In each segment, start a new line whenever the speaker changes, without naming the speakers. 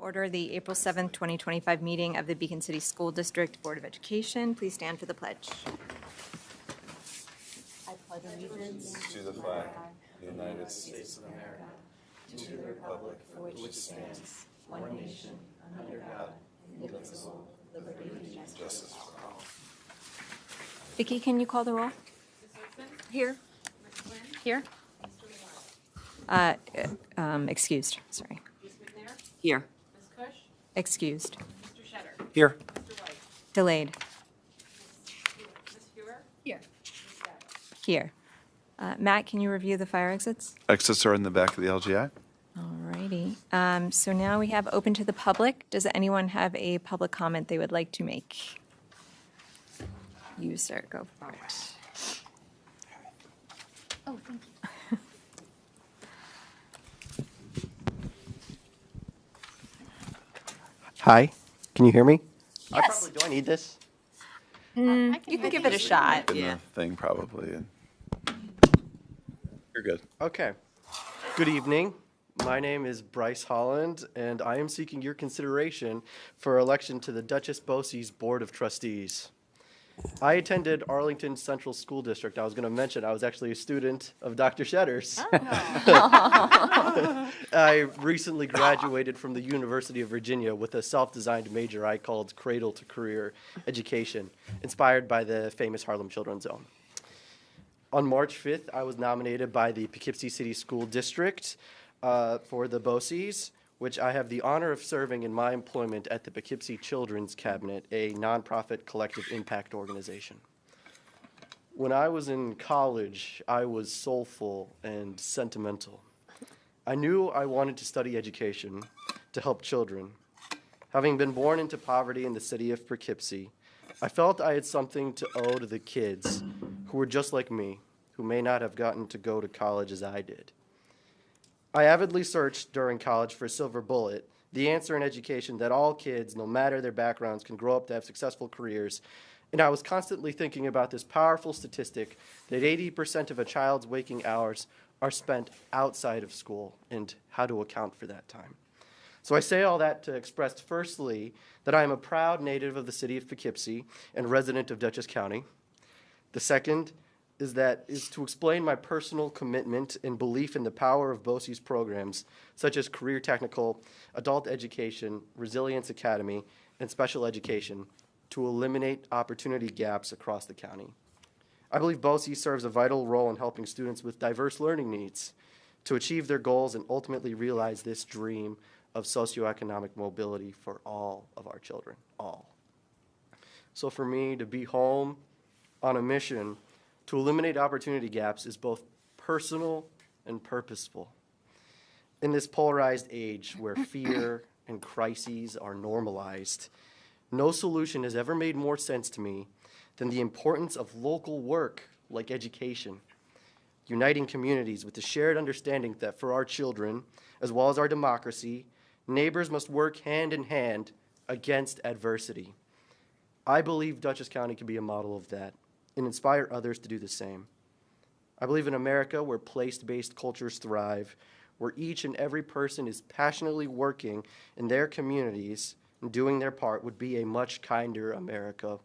order the April 7th, 2025 meeting of the Beacon City School District Board of Education. Please stand for the pledge. I pledge allegiance
to the flag of the United States of America, to the republic for which it stands, one nation, under God, indivisible, with liberty and justice for all.
Vicki, can you call the roll? Here. Here. Excused, sorry.
Ms. McNair?
Here.
Ms. Cush?
Excused.
Mr. Shetter?
Here.
Mr. White?
Delayed.
Ms. Hewer?
Here.
Ms. Davis?
Here. Matt, can you review the fire exits?
Exits are in the back of the LGI.
Alrighty. So now we have open to the public. Does anyone have a public comment they would like to make? You, sir, go for it.
Oh, thank you.
Hi. Can you hear me?
Yes.
Do I need this?
You can give it a shot.
In the thing probably. And you're good.
Okay. Good evening. My name is Bryce Holland, and I am seeking your consideration for election to the Duchess Bosey's Board of Trustees. I attended Arlington Central School District. I was going to mention I was actually a student of Dr. Shetter's. I recently graduated from the University of Virginia with a self-designed major I called Cradle to Career Education, inspired by the famous Harlem Children's Zone. On March 5th, I was nominated by the Poughkeepsie City School District for the BOCES, which I have the honor of serving in my employment at the Poughkeepsie Children's Cabinet, a nonprofit collective impact organization. When I was in college, I was soulful and sentimental. I knew I wanted to study education to help children. Having been born into poverty in the city of Poughkeepsie, I felt I had something to owe to the kids who were just like me, who may not have gotten to go to college as I did. I avidly searched during college for a silver bullet, the answer in education that all kids, no matter their backgrounds, can grow up to have successful careers. And I was constantly thinking about this powerful statistic that 80% of a child's waking hours are spent outside of school and how to account for that time. So I say all that to express, firstly, that I am a proud native of the city of Poughkeepsie and resident of Dutchess County. The second is to explain my personal commitment and belief in the power of BOCES programs such as Career Technical, Adult Education, Resilience Academy, and Special Education to eliminate opportunity gaps across the county. I believe BOCES serves a vital role in helping students with diverse learning needs to achieve their goals and ultimately realize this dream of socioeconomic mobility for all of our children, all. So for me to be home on a mission to eliminate opportunity gaps is both personal and purposeful. In this polarized age where fear and crises are normalized, no solution has ever made more sense to me than the importance of local work like education, uniting communities with the shared understanding that for our children, as well as our democracy, neighbors must work hand in hand against adversity. I believe Dutchess County can be a model of that and inspire others to do the same. I believe in America where place-based cultures thrive, where each and every person is passionately working in their communities and doing their part would be a much kinder America,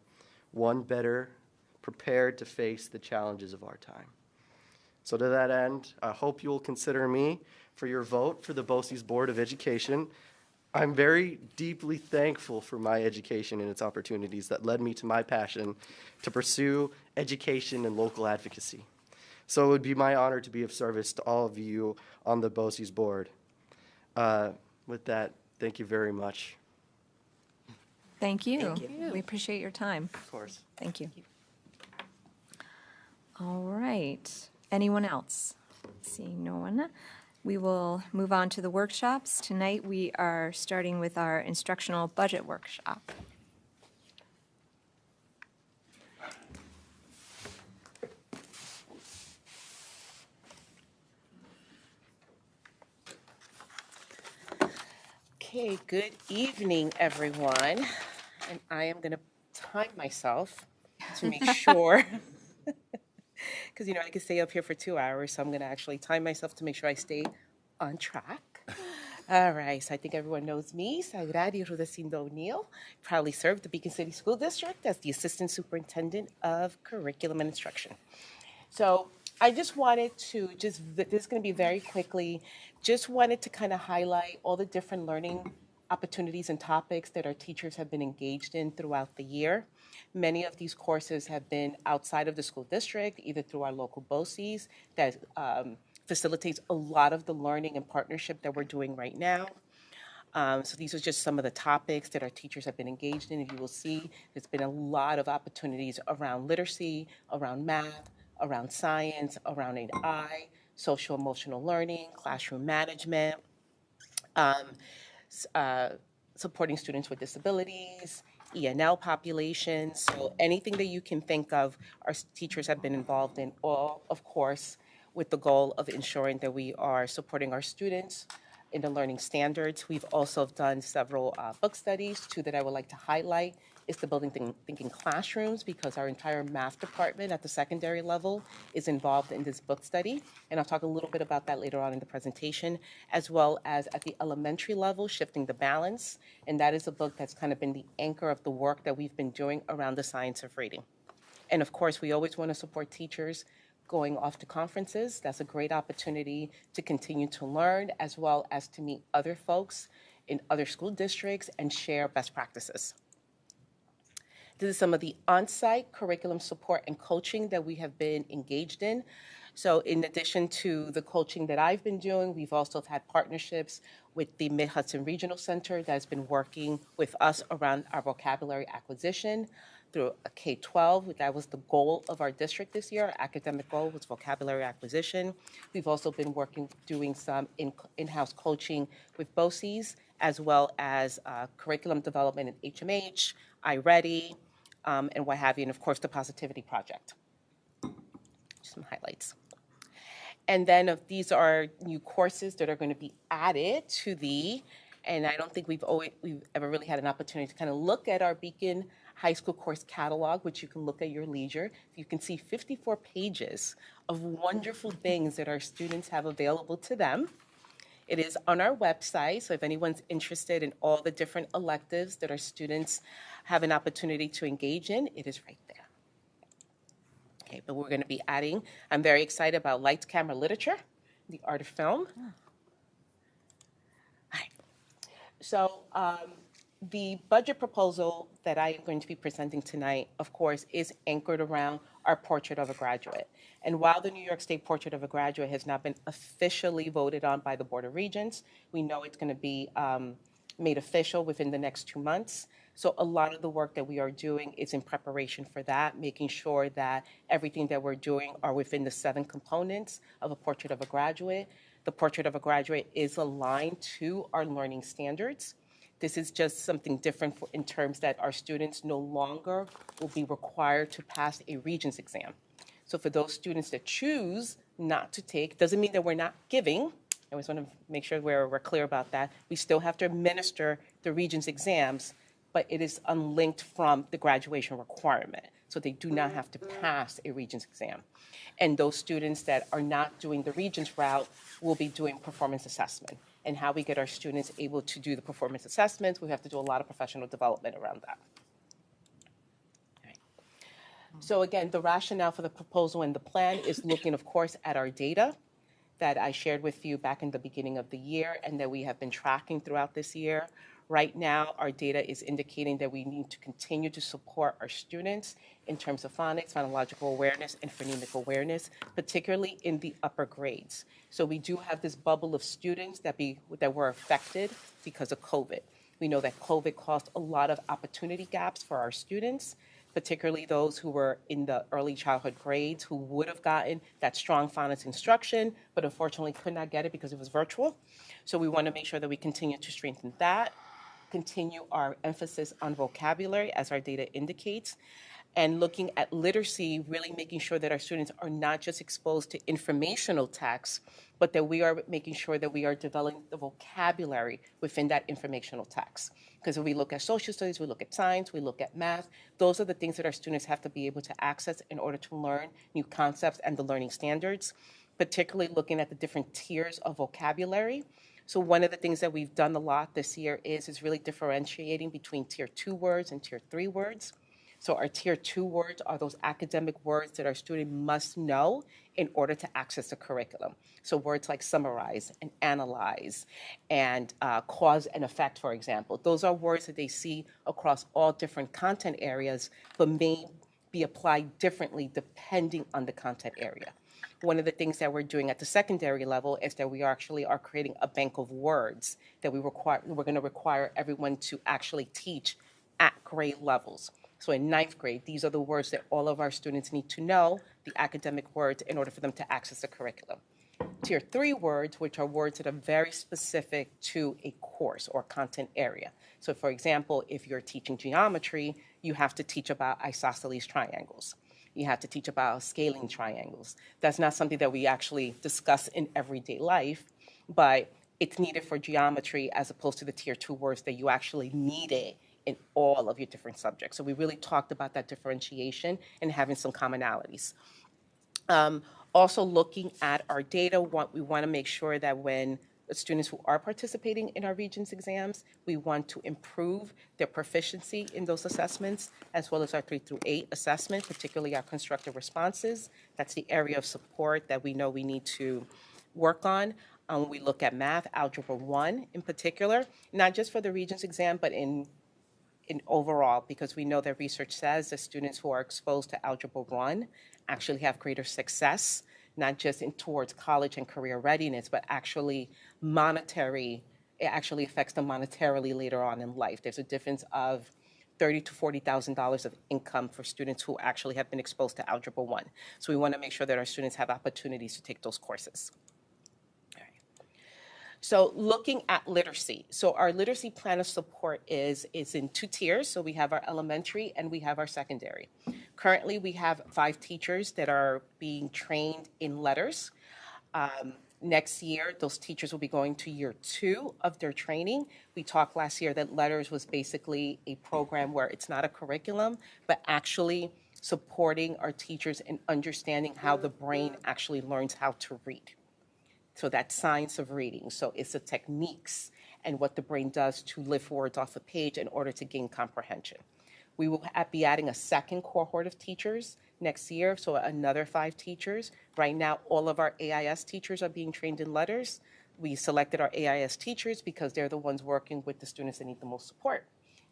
one better prepared to face the challenges of our time. So to that end, I hope you will consider me for your vote for the BOCES Board of Education. I'm very deeply thankful for my education and its opportunities that led me to my passion to pursue education and local advocacy. So it would be my honor to be of service to all of you on the BOCES board. With that, thank you very much.
Thank you. We appreciate your time.
Of course.
Thank you. All right. Anyone else? Seeing no one. We will move on to the workshops. Tonight we are starting with our instructional budget workshop.
Okay, good evening, everyone. And I am going to time myself to make sure, because, I could stay up here for 2 hours, so I'm going to actually time myself to make sure I stay on track. All right, so I think everyone knows me, Sagradi Rudecindo O'Neill. Proudly served the Beacon City School District as the Assistant Superintendent of Curriculum and Instruction. So I just wanted to this is going to be very quickly, just wanted to kind of highlight all the different learning opportunities and topics that our teachers have been engaged in throughout the year. Many of these courses have been outside of the school district, either through our local BOCES that facilitates a lot of the learning and partnership that we're doing right now. So these are just some of the topics that our teachers have been engaged in. If you will see, there's been a lot of opportunities around literacy, around math, around science, around AI, social emotional learning, classroom management, supporting students with disabilities, ENL populations. So anything that you can think of, our teachers have been involved in, all, of course, with the goal of ensuring that we are supporting our students in the learning standards. We've also done several book studies. Two that I would like to highlight is the Building Thinking Classrooms, because our entire math department at the secondary level is involved in this book study. And I'll talk a little bit about that later on in the presentation, as well as at the elementary level, Shifting the Balance. And that is a book that's kind of been the anchor of the work that we've been doing around the science of reading. And of course, we always want to support teachers going off to conferences. That's a great opportunity to continue to learn, as well as to meet other folks in other school districts and share best practices. This is some of the on-site curriculum support and coaching that we have been engaged in. So in addition to the coaching that I've been doing, we've also had partnerships with the Mid-Hudson Regional Center that has been working with us around our vocabulary acquisition through a K-12. That was the goal of our district this year. Our academic goal was vocabulary acquisition. We've also been doing some in-house coaching with BOCES, as well as curriculum development in HMH, iReady, and what have you, and of course the Positivity Project. Just some highlights. And then these are new courses that are going to be added to and I don't think we've ever really had an opportunity to kind of look at our Beacon High School course catalog, which you can look at your leisure. You can see 54 pages of wonderful things that our students have available to them. It is on our website, so if anyone's interested in all the different electives that our students have an opportunity to engage in, it is right there. Okay, but we're going to be adding, I'm very excited about Lights, Camera, Literature, the art of film. All right. So the budget proposal that I am going to be presenting tonight, of course, is anchored around our Portrait of a Graduate. And while the New York State Portrait of a Graduate has not been officially voted on by the Board of Regents, we know it's going to be made official within the next 2 months. So a lot of the work that we are doing is in preparation for that, making sure that everything that we're doing are within the 7 components of a Portrait of a Graduate. The Portrait of a Graduate is aligned to our learning standards. This is just something different in terms that our students no longer will be required to pass a Regents exam. So for those students that choose not to take, doesn't mean that we're not giving. I always want to make sure we're clear about that. We still have to administer the Regents exams, but it is unlinked from the graduation requirement. So they do not have to pass a Regents exam. And those students that are not doing the Regents route will be doing performance assessment. And how we get our students able to do the performance assessments, we have to do a lot of professional development around that. So again, the rationale for the proposal and the plan is looking, of course, at our data that I shared with you back in the beginning of the year and that we have been tracking throughout this year. Right now, our data is indicating that we need to continue to support our students in terms of phonics, phonological awareness, and phonemic awareness, particularly in the upper grades. So we do have this bubble of students that were affected because of COVID. We know that COVID caused a lot of opportunity gaps for our students, particularly those who were in the early childhood grades who would have gotten that strong phonics instruction, but unfortunately could not get it because it was virtual. So we want to make sure that we continue to strengthen that, continue our emphasis on vocabulary as our data indicates, and looking at literacy, really making sure that our students are not just exposed to informational texts, but that we are making sure that we are developing the vocabulary within that informational text. Because if we look at social studies, we look at science, we look at math, those are the things that our students have to be able to access in order to learn new concepts and the learning standards, particularly looking at the different tiers of vocabulary. So one of the things that we've done a lot this year is really differentiating between tier 2 words and tier 3 words. So our tier 2 words are those academic words that our student must know in order to access the curriculum. So words like summarize and analyze and cause and effect, for example. Those are words that they see across all different content areas, but may be applied differently depending on the content area. One of the things that we're doing at the secondary level is that we actually are creating a bank of words that we're going to require everyone to actually teach at grade levels. So in 9th grade, these are the words that all of our students need to know, the academic words, in order for them to access the curriculum. Tier 3 words, which are words that are very specific to a course or content area. So for example, if you're teaching geometry, you have to teach about isosceles triangles. You have to teach about scaling triangles. That's not something that we actually discuss in everyday life, but it's needed for geometry as opposed to the tier 2 words that you actually need it in all of your different subjects. So we really talked about that differentiation and having some commonalities. Also looking at our data, we want to make sure that when the students who are participating in our Regents exams, we want to improve their proficiency in those assessments, as well as our 3 through 8 assessment, particularly our constructive responses. That's the area of support that we know we need to work on. When we look at math, Algebra 1 in particular, not just for the Regents exam, but in overall, because we know that research says that students who are exposed to Algebra 1 actually have greater success, not just towards college and career readiness, but actually it actually affects them monetarily later on in life. There's a difference of $30,000 to $40,000 of income for students who actually have been exposed to Algebra 1. So we want to make sure that our students have opportunities to take those courses. So looking at literacy. So our literacy plan of support is in 2 tiers. So we have our elementary and we have our secondary. Currently, we have 5 teachers that are being trained in letters. Next year, those teachers will be going to year 2 of their training. We talked last year that letters was basically a program where it's not a curriculum, but actually supporting our teachers in understanding how the brain actually learns how to read. So that's science of reading. So it's the techniques and what the brain does to lift words off a page in order to gain comprehension. We will be adding a second cohort of teachers next year, so another 5 teachers. Right now, all of our AIS teachers are being trained in letters. We selected our AIS teachers because they're the ones working with the students that need the most support.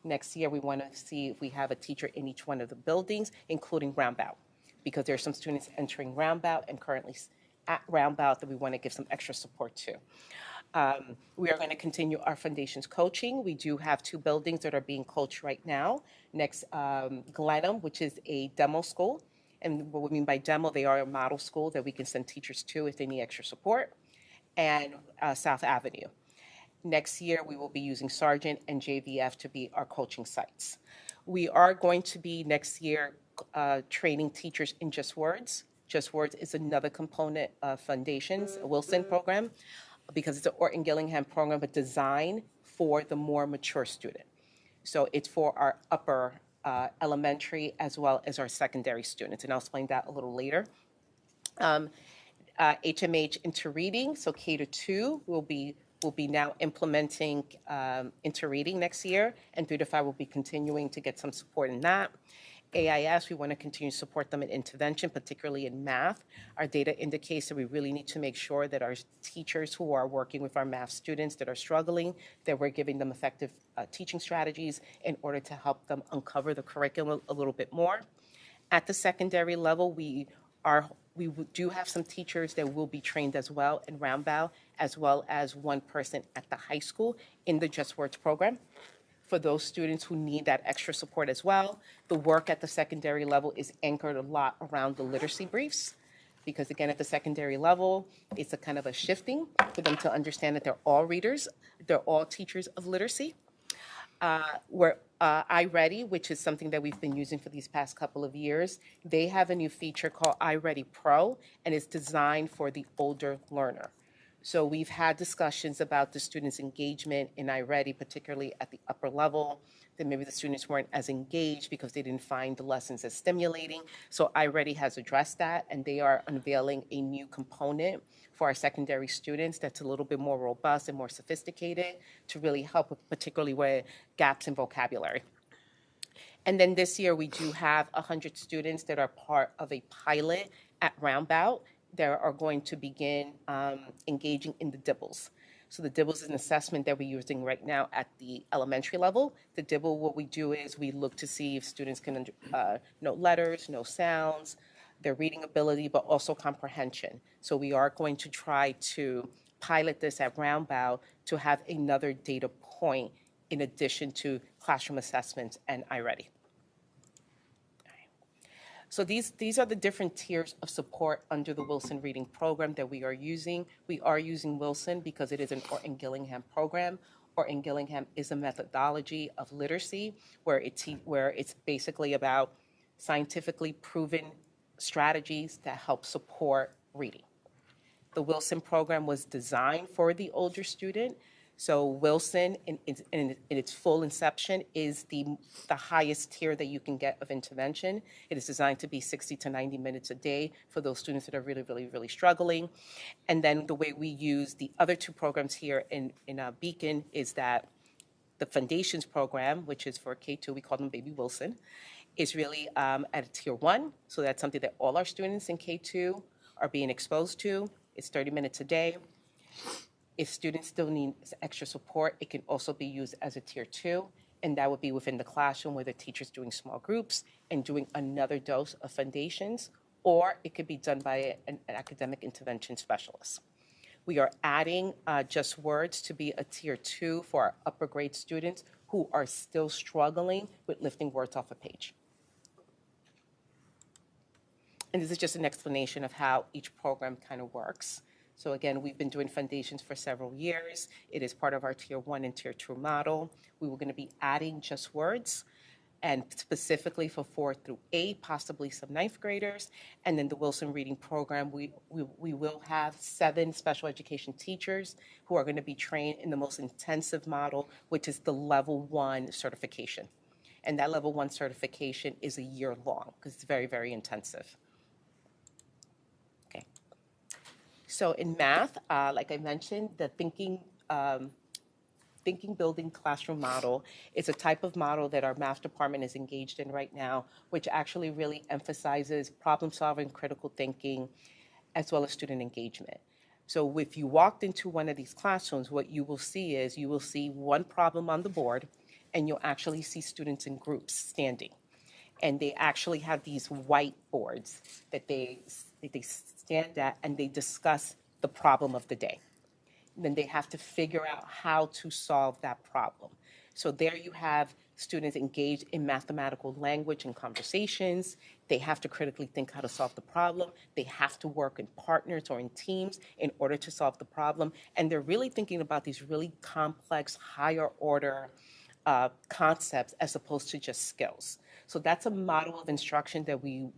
Next year, we want to see if we have a teacher in each one of the buildings, including Roundabout, because there are some students entering Roundabout and currently at Roundabout that we want to give some extra support to. We are going to continue our foundations coaching. We do have 2 buildings that are being coached right now. Next, Glenham, which is a demo school. And what we mean by demo, they are a model school that we can send teachers to if they need extra support. And South Avenue. Next year, we will be using Sargent and JVF to be our coaching sites. We are going to be next year training teachers in Just Words. Just Words is another component of Foundations, a Wilson program, because it's an Orton Gillingham program, but designed for the more mature student. So it's for our upper elementary as well as our secondary students, and I'll explain that a little later. HMH Interreading, so K to 2 will be now implementing interreading next year, and 3 to 5 will be continuing to get some support in that. AIS, we want to continue to support them in intervention, particularly in math. Our data indicates that we really need to make sure that our teachers who are working with our math students that are struggling, that we're giving them effective teaching strategies in order to help them uncover the curriculum a little bit more. At the secondary level, we do have some teachers that will be trained as well in Roundabout, as well as 1 person at the high school in the Just Words program. For those students who need that extra support as well, the work at the secondary level is anchored a lot around the literacy briefs, because again, at the secondary level, it's a kind of a shifting for them to understand that they're all readers, they're all teachers of literacy. Where iReady, which is something that we've been using for these past couple of years, they have a new feature called iReady Pro, and it's designed for the older learner. So we've had discussions about the students' engagement in iReady, particularly at the upper level, that maybe the students weren't as engaged because they didn't find the lessons as stimulating. So iReady has addressed that, and they are unveiling a new component for our secondary students that's a little bit more robust and more sophisticated to really help, particularly with gaps in vocabulary. And then this year, we do have 100 students that are part of a pilot at Roundabout that are going to begin engaging in the DIBELS. So the DIBELS is an assessment that we're using right now at the elementary level. The DIBEL, what we do is we look to see if students can note letters, know sounds, their reading ability, but also comprehension. So we are going to try to pilot this at Roundabout to have another data point in addition to classroom assessments and iReady. So these are the different tiers of support under the Wilson Reading Program that we are using. We are using Wilson because it is an Orton Gillingham program. Orton Gillingham is a methodology of literacy where it's basically about scientifically proven strategies that help support reading. The Wilson program was designed for the older student. So Wilson, in its full inception, is the highest tier that you can get of intervention. It is designed to be 60 to 90 minutes a day for those students that are really, really, really struggling. And then the way we use the other two programs here in Beacon is that the Foundations program, which is for K2, we call them Baby Wilson, is really at a tier 1. So that's something that all our students in K2 are being exposed to. It's 30 minutes a day. If students still need extra support, it can also be used as a tier 2, and that would be within the classroom where the teacher's doing small groups and doing another dose of Foundations, or it could be done by an academic intervention specialist. We are adding Just Words to be a tier 2 for our upper grade students who are still struggling with lifting words off a page. And this is just an explanation of how each program kind of works. So again, we've been doing Foundations for several years. It is part of our tier 1 and tier 2 model. We were going to be adding Just Words, and specifically for 4 through 8, possibly some 9th graders. And then the Wilson Reading Program, we will have 7 special education teachers who are going to be trained in the most intensive model, which is the level 1 certification. And that level 1 certification is a year long because it's very, very intensive. So in math, like I mentioned, the thinking building classroom model is a type of model that our math department is engaged in right now, which actually really emphasizes problem solving, critical thinking, as well as student engagement. So if you walked into one of these classrooms, what you will see is you will see one problem on the board, and you'll actually see students in groups standing. And they actually have these whiteboards that they stand at, and they discuss the problem of the day. And then they have to figure out how to solve that problem. So there you have students engaged in mathematical language and conversations. They have to critically think how to solve the problem. They have to work in partners or in teams in order to solve the problem. And they're really thinking about these really complex, higher order concepts as opposed to just skills. So that's a model of instruction that we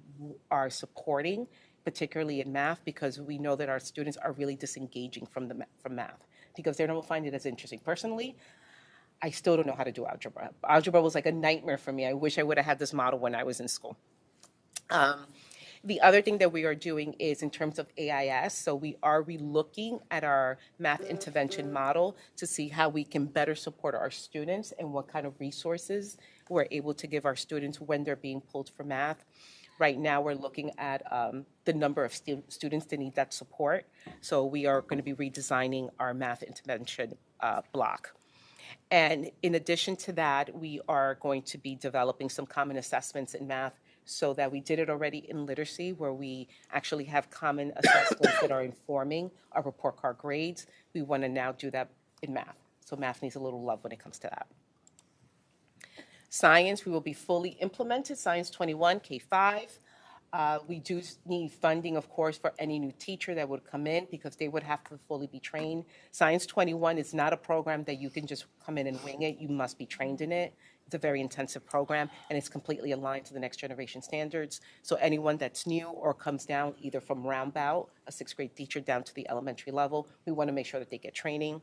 are supporting, particularly in math, because we know that our students are really disengaging from math because they don't find it as interesting. Personally, I still don't know how to do algebra. Algebra was like a nightmare for me. I wish I would have had this model when I was in school. The other thing that we are doing is in terms of AIS, so we are relooking at our math intervention model to see how we can better support our students and what kind of resources we're able to give our students when they're being pulled for math. Right now, we're looking at the number of students that need that support. So we are going to be redesigning our math intervention block. And in addition to that, we are going to be developing some common assessments in math so that we did it already in literacy, where we actually have common assessments that are informing our report card grades. We want to now do that in math. So math needs a little love when it comes to that. Science, we will be fully implemented, Science 21, K-5. We do need funding, of course, for any new teacher that would come in because they would have to fully be trained. Science 21 is not a program that you can just come in and wing it. You must be trained in it. It's a very intensive program, and it's completely aligned to the next generation standards. So anyone that's new or comes down either from roundabout, a sixth grade teacher, down to the elementary level, we want to make sure that they get training.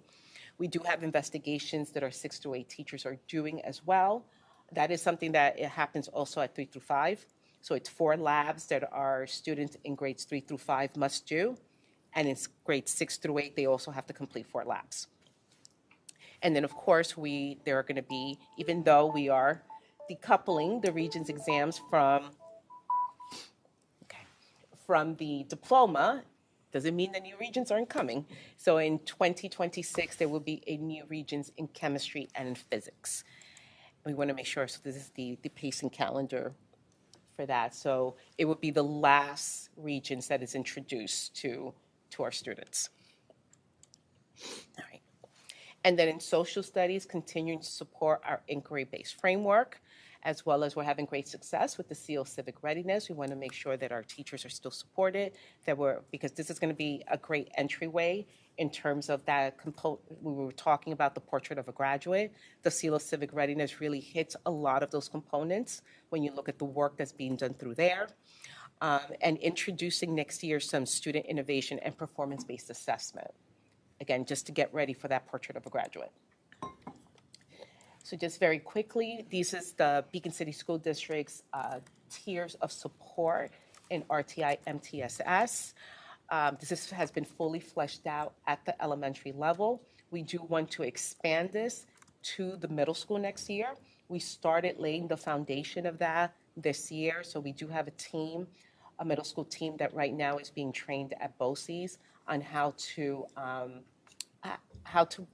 We do have investigations that our 6 to 8 teachers are doing as well. That is something that it happens also at 3 through 5. So it's 4 labs that our students in grades 3 through 5 must do. And in grades 6 through 8, they also have to complete 4 labs. And then, of course, there are going to be, even though we are decoupling the Regents exams from the diploma, doesn't mean that new Regents aren't coming. So in 2026, there will be a new Regents in chemistry and in physics. We want to make sure, so this is the pacing calendar for that. So it would be the last Regents that is introduced to our students. All right. And then in social studies, continuing to support our inquiry-based framework, as well as we're having great success with the CO Civic Readiness. We want to make sure that our teachers are still supported, because this is going to be a great entryway in terms of that component. We were talking about the portrait of a graduate. The CO Civic Readiness really hits a lot of those components when you look at the work that's being done through there. And introducing next year some student innovation and performance-based assessment. Again, just to get ready for that portrait of a graduate. So just very quickly, this is the Beacon City School District's tiers of support in RTI MTSS. This has been fully fleshed out at the elementary level. We do want to expand this to the middle school next year. We started laying the foundation of that this year, so we do have a middle school team that right now is being trained at BOCES on how to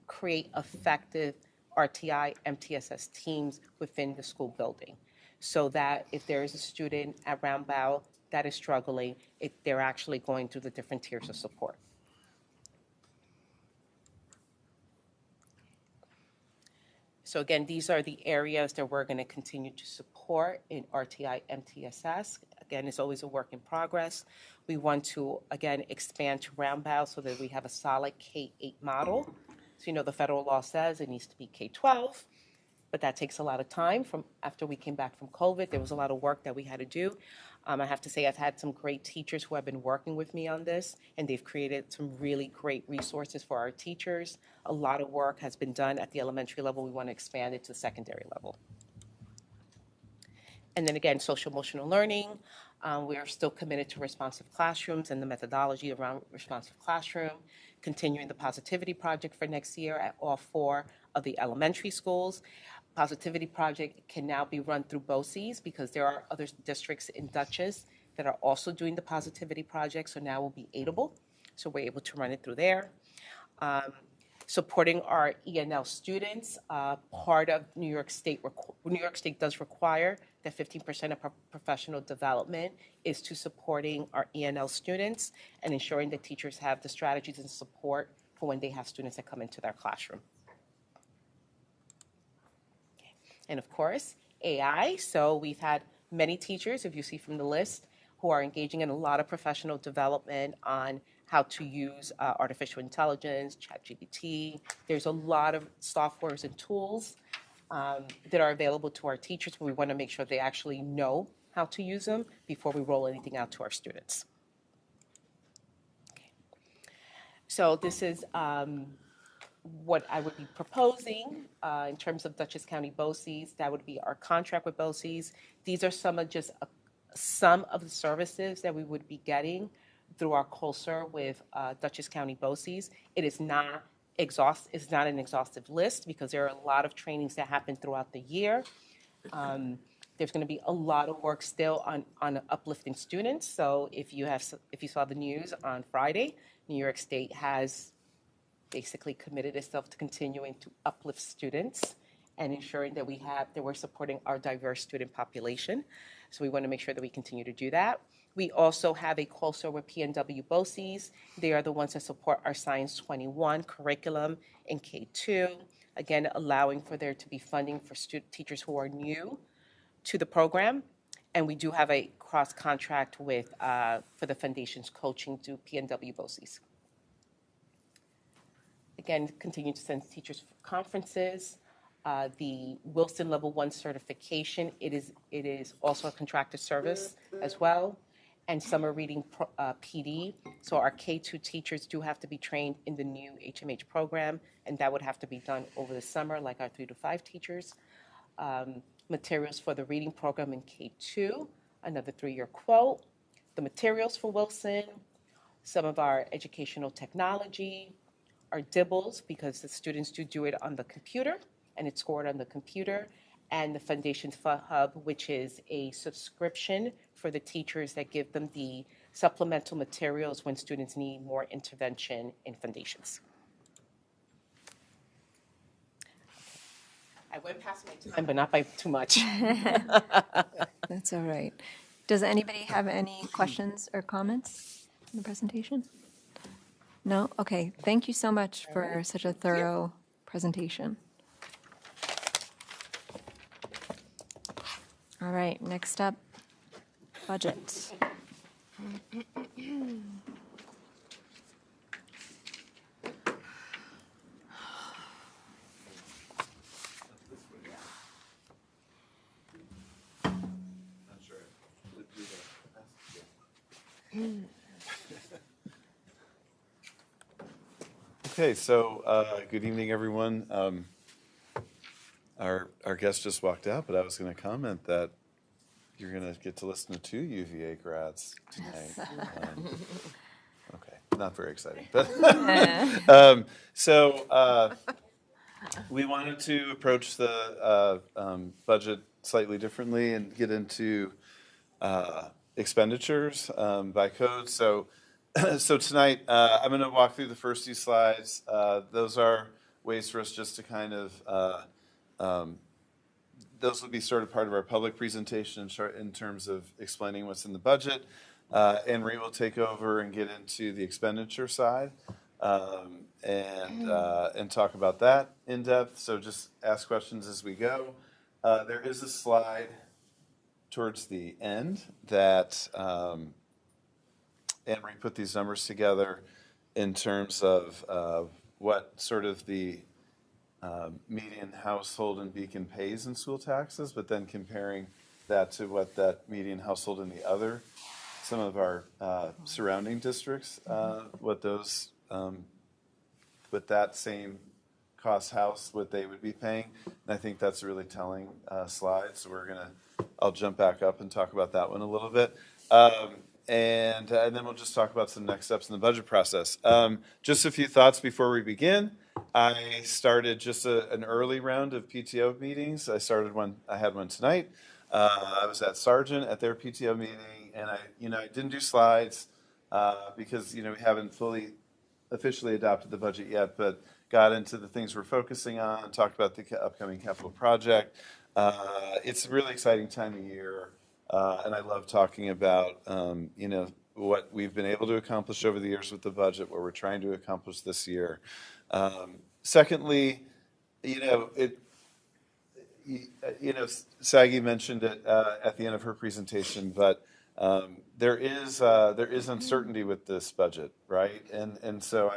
create effective RTI MTSS teams within the school building, so that if there is a student at roundabout that is struggling, they're actually going through the different tiers of support. So again, these are the areas that we're going to continue to support in RTI MTSS. Again, it's always a work in progress. We want to, again, expand to roundabout so that we have a solid K-8 model. So, the federal law says it needs to be K-12, but that takes a lot of time. From after we came back from COVID, there was a lot of work that we had to do. I have to say I've had some great teachers who have been working with me on this, and they've created some really great resources for our teachers. A lot of work has been done at the elementary level. We want to expand it to the secondary level. And then again, social emotional learning. We are still committed to responsive classrooms and the methodology around responsive classroom, continuing the Positivity Project for next year at all 4 of the elementary schools. Positivity Project can now be run through BOCES because there are other districts in Dutchess that are also doing the Positivity Project, so now we'll be aidable. So we're able to run it through there. Supporting our ENL students, part of New York State does require that 15% of professional development is to supporting our ENL students and ensuring that teachers have the strategies and support for when they have students that come into their classroom. Okay. And of course, AI. So we've had many teachers, if you see from the list, who are engaging in a lot of professional development on how to use artificial intelligence, ChatGPT. There's a lot of softwares and tools that are available to our teachers, but we want to make sure they actually know how to use them before we roll anything out to our students. Okay. So this is what I would be proposing in terms of Dutchess County BOCES. That would be our contract with BOCES. These are some of the services that we would be getting through our COLSER with Dutchess County BOCES. It is not an exhaustive list because there are a lot of trainings that happen throughout the year. There's going to be a lot of work still on uplifting students. So if you saw the news on Friday, New York State has basically committed itself to continuing to uplift students and ensuring that we're supporting our diverse student population. So we want to make sure that we continue to do that. We also have a COLSER with PNW BOCES. They are the ones that support our Science 21 curriculum in K2, again, allowing for there to be funding for teachers who are new to the program. And we do have a cross-contract with, for the foundation's coaching to PNW BOCES. Again, continue to send teachers for conferences. The Wilson Level 1 certification, it is also a contracted service as well. And summer reading PD. So our K-2 teachers do have to be trained in the new HMH program, and that would have to be done over the summer, like our 3 to 5 teachers. Materials for the reading program in K-2, another 3-year quote. The materials for Wilson, some of our educational technology, our DIBBLES, because the students do it on the computer, and it's scored on the computer, and the Foundations Hub, which is a subscription for the teachers that give them the supplemental materials when students need more intervention in Foundations. I went past my time, but not by too much.
That's all right. Does anybody have any questions or comments on the presentation? No? Okay. Thank you so much for such a thorough presentation. All right, next up, budget.
Okay, so good evening, everyone. Our guest just walked out, but I was going to comment that you're going to get to listen to 2 UVA grads tonight. Okay, not very exciting, but we wanted to approach the budget slightly differently and get into expenditures by code. So tonight I'm going to walk through the first 2 slides. Those are ways for us just to kind of those will be sort of part of our public presentation in terms of explaining what's in the budget. And Ree will take over and get into the expenditure side and talk about that in depth. So just ask questions as we go. There is a slide towards the end that Anne Marie put these numbers together in terms of what sort of the median household in Beacon pays in school taxes, but then comparing that to what that median household in the other, some of our surrounding districts, what those, with that same cost house, what they would be paying. And I think that's a really telling slide. So I'll jump back up and talk about that one a little bit. And then we'll just talk about some next steps in the budget process. Just a few thoughts before we begin. I started just an early round of PTO meetings. I had one tonight. I was at Sargent at their PTO meeting, and I didn't do slides because we haven't fully officially adopted the budget yet, but got into the things we're focusing on, talked about the upcoming capital project. It's a really exciting time of year, and I love talking about what we've been able to accomplish over the years with the budget, what we're trying to accomplish this year. Secondly, Saggy mentioned it at the end of her presentation, but there is uncertainty with this budget, right? And so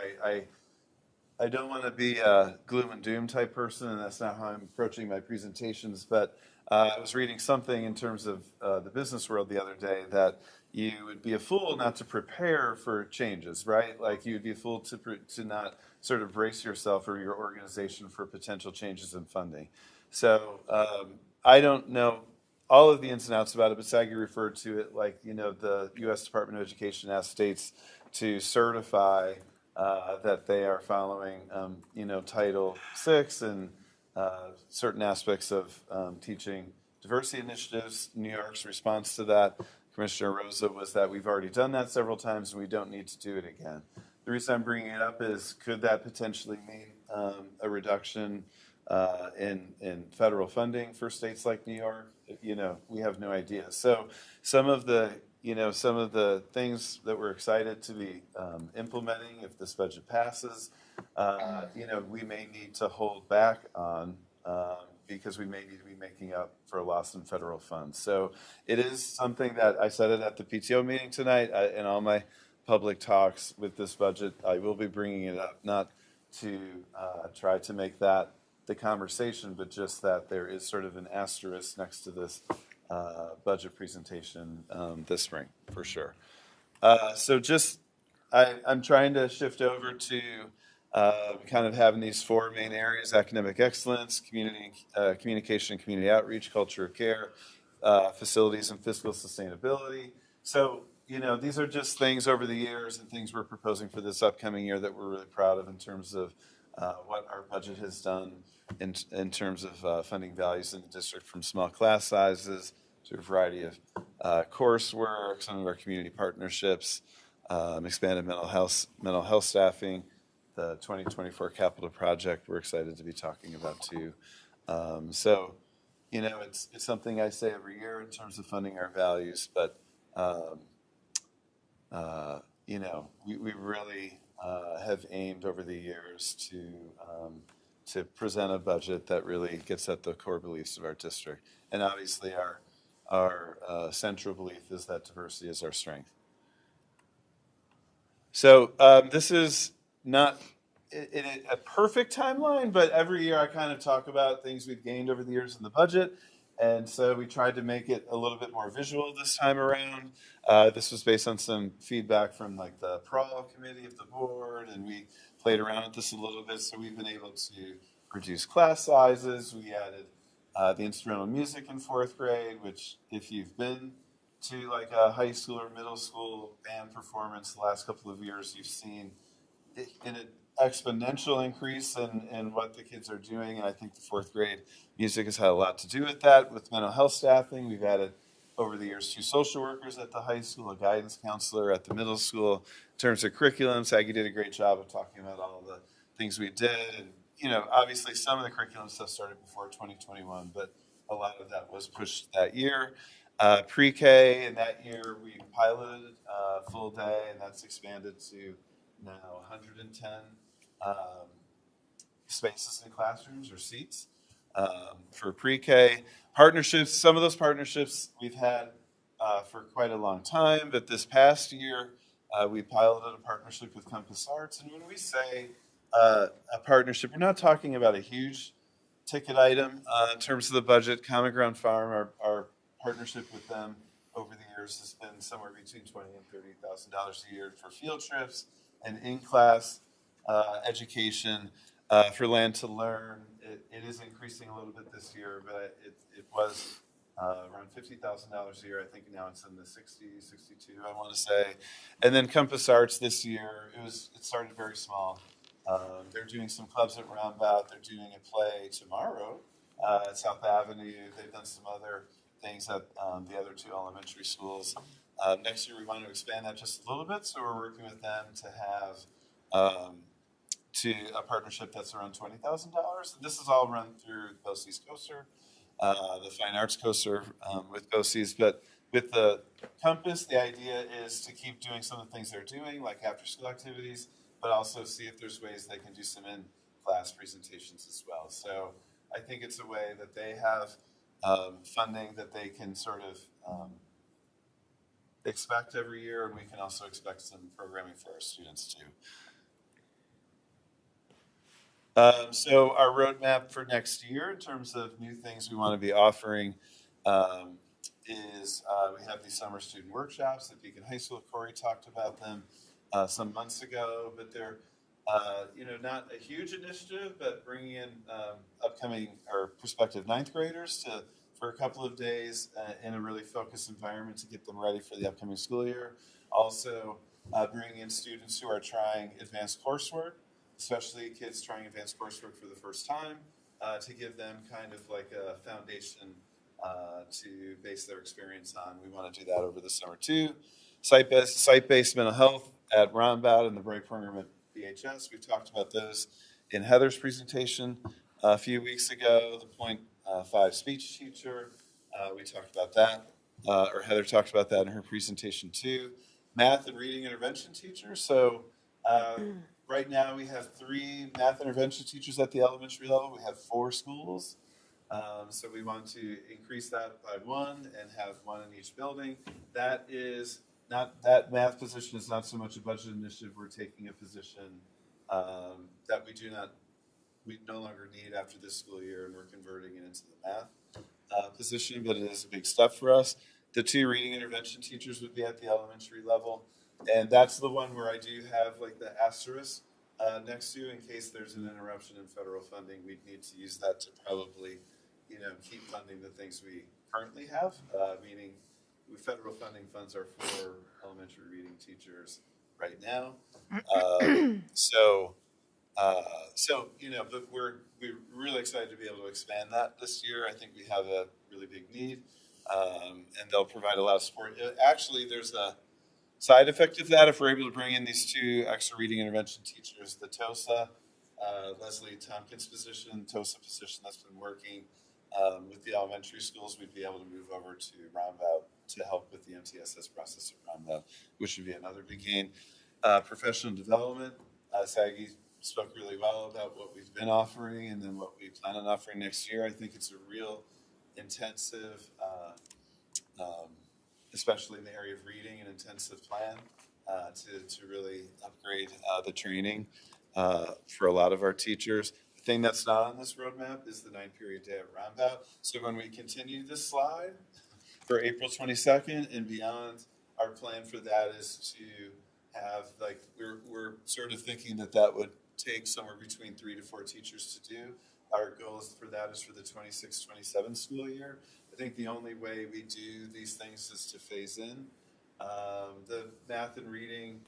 I don't want to be a gloom and doom type person, and that's not how I'm approaching my presentations. But I was reading something in terms of the business world the other day that you would be a fool not to prepare for changes, right? Like you'd be a fool to not sort of brace yourself or your organization for potential changes in funding. So I don't know all of the ins and outs about it, but Saggy referred to it like, the U.S. Department of Education asks states to certify that they are following, Title VI and certain aspects of teaching diversity initiatives. New York's response to that, Commissioner Rosa, was that we've already done that several times and we don't need to do it again. The reason I'm bringing it up is, could that potentially mean a reduction in federal funding for states like New York? We have no idea. So some of the things that we're excited to be implementing if this budget passes, we may need to hold back on because we may need to be making up for a loss in federal funds. So it is something that I said it at the PTO meeting tonight, in all my public talks with this budget. I will be bringing it up, not to try to make that the conversation, but just that there is sort of an asterisk next to this budget presentation this spring, for sure. So just, I'm trying to shift over to kind of having these four main areas: academic excellence, communication, community outreach, culture of care, facilities, and fiscal sustainability. So, these are just things over the years and things we're proposing for this upcoming year that we're really proud of in terms of what our budget has done in terms of funding values in the district, from small class sizes to a variety of coursework, some of our community partnerships, expanded mental health staffing, the 2024 capital project we're excited to be talking about too. So, it's something I say every year in terms of funding our values, but we really have aimed over the years to present a budget that really gets at the core beliefs of our district. And obviously our central belief is that diversity is our strength. So this is not a perfect timeline, but every year I kind of talk about things we've gained over the years in the budget. And so we tried to make it a little bit more visual this time around. This was based on some feedback from like the PRAL committee of the board, and we played around with this a little bit. So we've been able to reduce class sizes. We added the instrumental music in 4th grade, which if you've been to like a high school or middle school band performance the last couple of years, you've seen an exponential increase in what the kids are doing. And I think the 4th grade music has had a lot to do with that. With mental health staffing, we've added over the years 2 social workers at the high school, a guidance counselor at the middle school. In terms of curriculum, Saggy did a great job of talking about all the things we did. And, obviously some of the curriculum stuff started before 2021, but a lot of that was pushed that year. Pre-K, in that year we piloted full day, and that's expanded to now 110 spaces in classrooms or seats for pre-K. Partnerships, some of those partnerships we've had for quite a long time, but this past year we piloted a partnership with Compass Arts. And when we say a partnership, we're not talking about a huge ticket item in terms of the budget. Common Ground Farm, our partnership with them over the years has been somewhere between $20,000 and $30,000 a year for field trips and in-class education. For Land to Learn, it is increasing a little bit this year, but it was around $50,000 a year. I think now it's in the 60, 62, I want to say. And then Compass Arts this year, it started very small. They're doing some clubs at Roundabout. They're doing a play tomorrow at South Avenue. They've done some other things at the other 2 elementary schools. Next year, we want to expand that just a little bit, so we're working with them to have a partnership that's around $20,000. And this is all run through BOCES COSER, the Fine Arts COSER with BOCES. But with the Compass, the idea is to keep doing some of the things they're doing, like after-school activities, but also see if there's ways they can do some in-class presentations as well. So I think it's a way that they have funding that they can sort of expect every year, and we can also expect some programming for our students too. So our roadmap for next year in terms of new things we want to be offering is we have these summer student workshops at Beacon High School. Corey talked about them some months ago, but they're not a huge initiative, but bringing in upcoming or prospective 9th graders for a couple of days in a really focused environment to get them ready for the upcoming school year. Also bringing in students who are trying advanced coursework, especially kids trying advanced coursework for the first time, to give them kind of like a foundation to base their experience on. We want to do that over the summer too. Site-based mental health at Roundabout and the break program at BHS. We talked about those in Heather's presentation a few weeks ago. The Point 5 speech teacher, we talked about that, or Heather talked about that in her presentation too. Math and reading intervention teachers. So right now we have 3 math intervention teachers at the elementary level. We have 4 schools. So we want to increase that by one and have one in each building. That is not, that math position is not so much a budget initiative. We're taking a position that we no longer need after this school year, and we're converting it into the math position, but it is a big step for us. The 2 reading intervention teachers would be at the elementary level, and that's the one where I do have like the asterisk next to, in case there's an interruption in federal funding. We'd need to use that to probably, keep funding the things we currently have, meaning federal funding funds are for elementary reading teachers right now. But we're really excited to be able to expand that this year. I think we have a really big need, and they'll provide a lot of support. Actually, there's a side effect of that if we're able to bring in these 2 extra reading intervention teachers. The TOSA, Leslie Tompkins position, TOSA position that's been working with the elementary schools, we'd be able to move over to Roundabout to help with the MTSS process at Roundabout, which would be another big gain. Professional development, Saggy spoke really well about what we've been offering and then what we plan on offering next year. I think it's a real intensive, especially in the area of reading, an intensive plan to really upgrade the training for a lot of our teachers. The thing that's not on this roadmap is the 9-period day at Roundabout. So when we continue this slide for April 22nd and beyond, our plan for that is to have, like, we're sort of thinking that would take somewhere between 3 to 4 teachers to do. Our goal for that is for the 26-27 school year. I think the only way we do these things is to phase in. The math and reading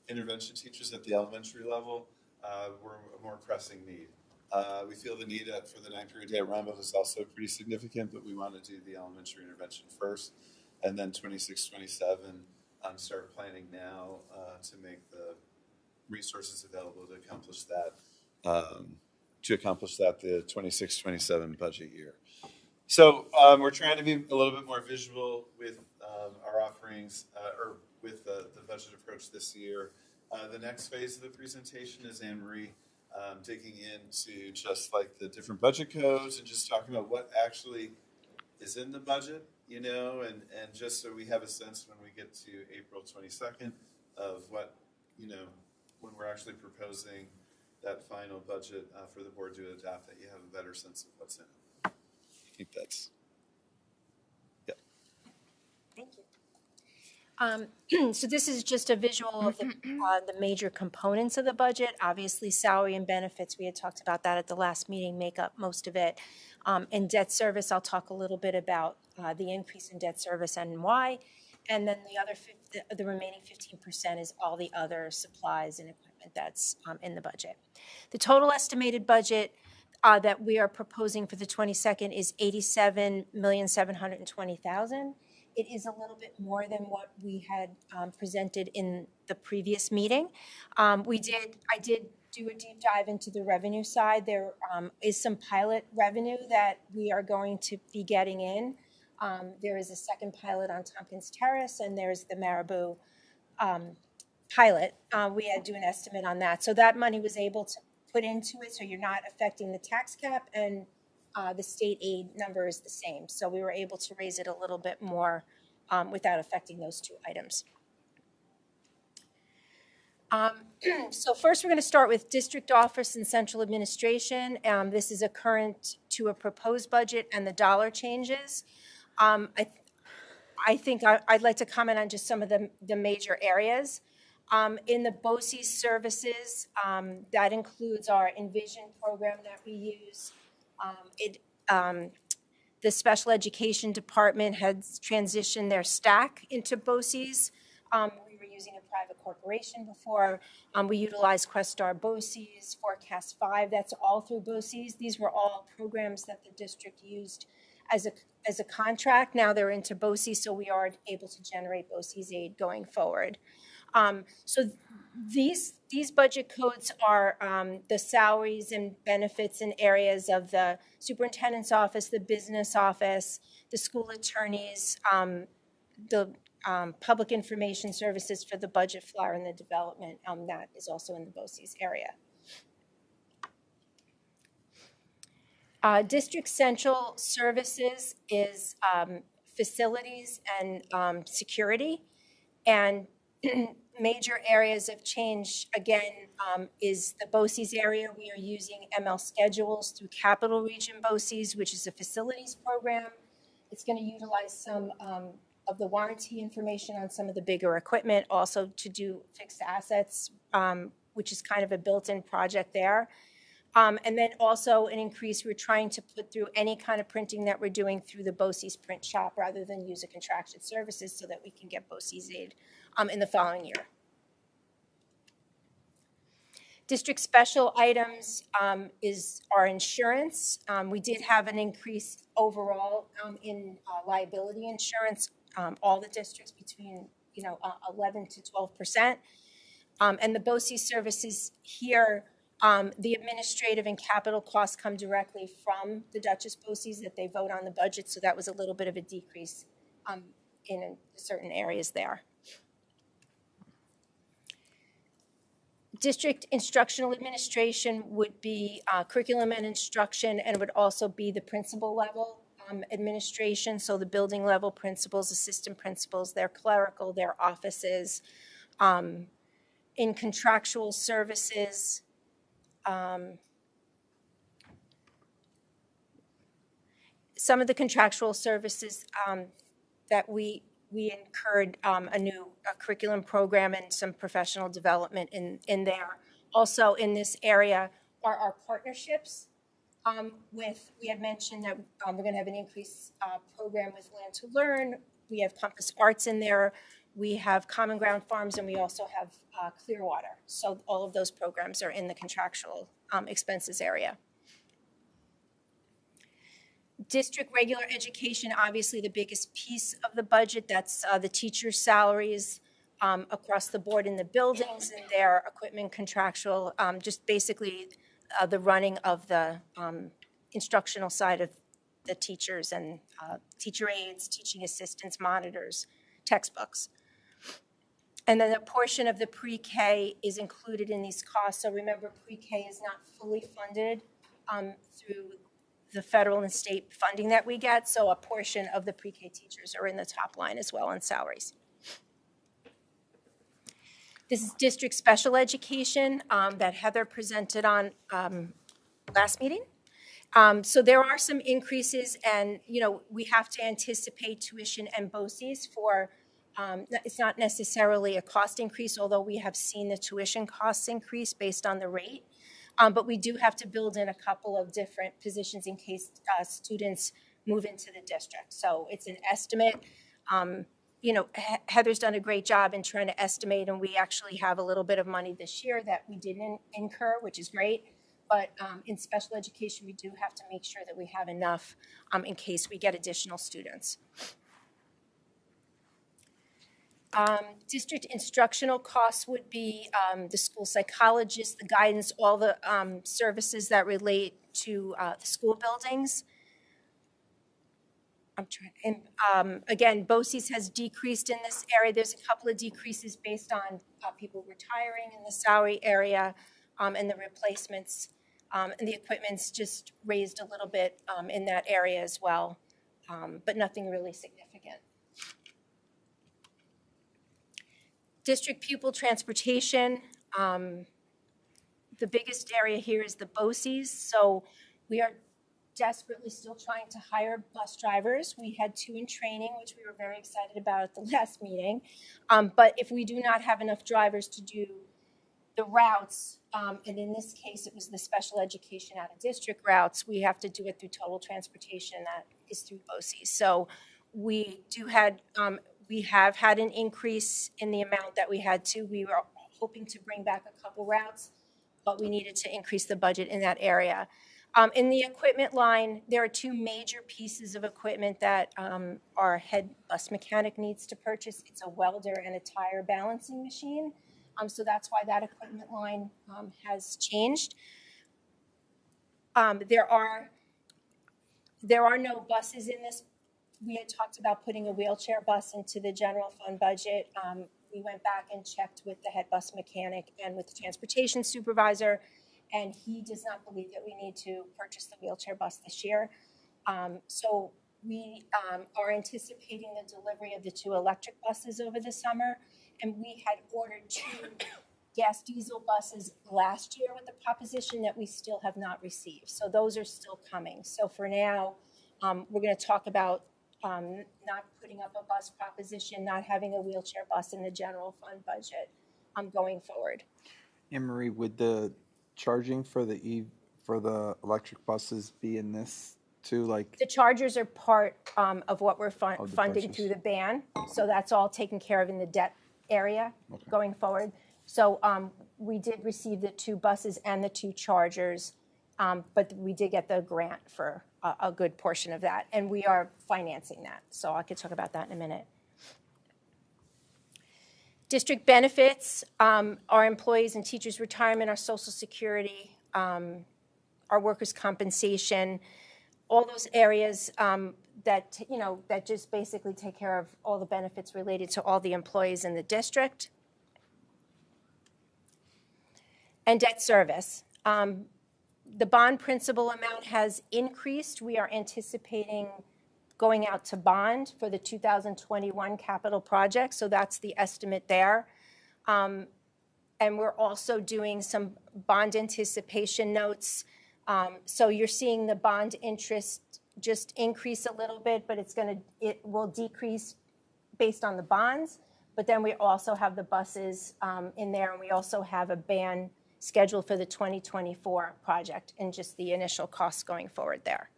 intervention teachers at the elementary level were a more pressing need. We feel the need for the 9-period day at Roundabout is also pretty significant, but we want to do the elementary intervention first, and then 26-27 start planning now to make the resources available to accomplish that the 26-27 budget year. So we're trying to be a little bit more visual with our offerings or with the budget approach this year. The next phase of the presentation is Anne-Marie digging into just like the different budget codes and just talking about what actually is in the budget, and just so we have a sense when we get to April 22nd of what, when we're actually proposing that final budget for the board to adopt, that you have a better sense of what's in it. I think that's, yeah.
Thank you. So this is just a visual of the major components of the budget. Obviously, salary and benefits, we had talked about that at the last meeting, make up most of it. In debt service, I'll talk a little bit about the increase in debt service and why. And then the remaining 15% is all the other supplies and equipment that's in the budget. The total estimated budget that we are proposing for the 22nd is $87,720,000. It is a little bit more than what we had presented in the previous meeting. I did do a deep dive into the revenue side. There is some pilot revenue that we are going to be getting in. There is a second pilot on Tompkins Terrace, and there's the Marabou pilot. We had to do an estimate on that. So that money was able to put into it, so you're not affecting the tax cap, and the state aid number is the same. So we were able to raise it a little bit more without affecting those 2 items. So first we're going to start with district office and central administration. This is a current to a proposed budget and the dollar changes. I think I'd like to comment on just some of the major areas. In the BOCES services, that includes our Envision program that we use. The special education department has transitioned their stack into BOCES. We were using a private corporation before. We utilized Questar BOCES, Forecast 5, that's all through BOCES. These were all programs that the district used as a contract. Now they're into BOCES, so we are able to generate BOCES aid going forward. So these budget codes are the salaries and benefits in areas of the superintendent's office, the business office, the school attorneys, the public information services for the budget flower and the development. That is also in the BOCES area. District Central Services is facilities and security. And major areas of change, again, is the BOCES area. We are using ML schedules through Capital Region BOCES, which is a facilities program. It's going to utilize some of the warranty information on some of the bigger equipment, also to do fixed assets, which is kind of a built-in project there. And then also an increase, we're trying to put through any kind of printing that we're doing through the BOCES print shop rather than use a contracted services so that we can get BOCES aid in the following year. District special items is our insurance. We did have an increase overall in liability insurance, all the districts between 11 to 12%. And the BOCES services here, the administrative and capital costs come directly from the Dutchess BOCES that they vote on the budget, so that was a little bit of a decrease in certain areas there. District instructional administration would be curriculum and instruction, and would also be the principal level administration, so the building level principals, assistant principals, their clerical, their offices. In contractual services, some of the contractual services that we incurred a new curriculum program and some professional development in there. Also in this area are our partnerships we had mentioned that we're going to have an increased program with Land to Learn. We have Compass Arts in there. We have Common Ground Farms, and we also have Clearwater. So all of those programs are in the contractual expenses area. District regular education, obviously the biggest piece of the budget. That's the teachers' salaries across the board in the buildings and their equipment contractual, just basically the running of the instructional side of the teachers and teacher aides, teaching assistants, monitors, textbooks. And then a portion of the pre-K is included in these costs. So remember, pre-K is not fully funded through the federal and state funding that we get. So a portion of the pre-K teachers are in the top line as well on salaries. This is district special education that Heather presented on last meeting. So there are some increases, and we have to anticipate tuition and BOCES for. It's not necessarily a cost increase, although we have seen the tuition costs increase based on the rate. But we do have to build in a couple of different positions in case students move into the district. So it's an estimate. Heather's done a great job in trying to estimate, and we actually have a little bit of money this year that we didn't incur, which is great. But in special education, we do have to make sure that we have enough in case we get additional students. District instructional costs would be the school psychologist, the guidance, all the services that relate to the school buildings. Again, BOCES has decreased in this area. There's a couple of decreases based on people retiring in the salary area and the replacements. And the equipment's just raised a little bit in that area as well, but nothing really significant. District pupil transportation, the biggest area here is the BOCES. So we are desperately still trying to hire bus drivers. We had 2 in training, which we were very excited about at the last meeting. But if we do not have enough drivers to do the routes, and in this case it was the special education out of district routes, we have to do it through total transportation that is through BOCES. So we have had an increase in the amount that we had to. We were hoping to bring back a couple routes, but we needed to increase the budget in that area. In the equipment line, there are 2 major pieces of equipment that our head bus mechanic needs to purchase. It's a welder and a tire balancing machine. So that's why that equipment line has changed. There are no buses in this. We had talked about putting a wheelchair bus into the general fund budget. We went back and checked with the head bus mechanic and with the transportation supervisor, and he does not believe that we need to purchase the wheelchair bus this year. So we are anticipating the delivery of the 2 electric buses over the summer, and we had ordered 2 gas diesel buses last year with the proposition that we still have not received. So those are still coming. So for now, we're going to talk about not putting up a bus proposition, not having a wheelchair bus in the general fund budget going forward.
Anne Marie, would the charging for the electric buses be in this too? Like,
The chargers are part of what we're
Of the
funding
purchase.
through the ban. So that's all taken care of in the debt area going forward. So we did receive the 2 buses and the 2 chargers, but we did get the grant for a good portion of that, and we are financing that. So I could talk about that in a minute. District benefits, our employees and teachers' retirement, our Social Security, our workers' compensation, all those areas that, that just basically take care of all the benefits related to all the employees in the district. And debt service. The bond principal amount has increased. We are anticipating going out to bond for the 2021 capital project, so that's the estimate there. And we're also doing some bond anticipation notes. So you're seeing the bond interest just increase a little bit, but it will decrease based on the bonds. But then we also have the buses in there, and we also have a ban scheduled for the 2024 project and just the initial costs going forward there.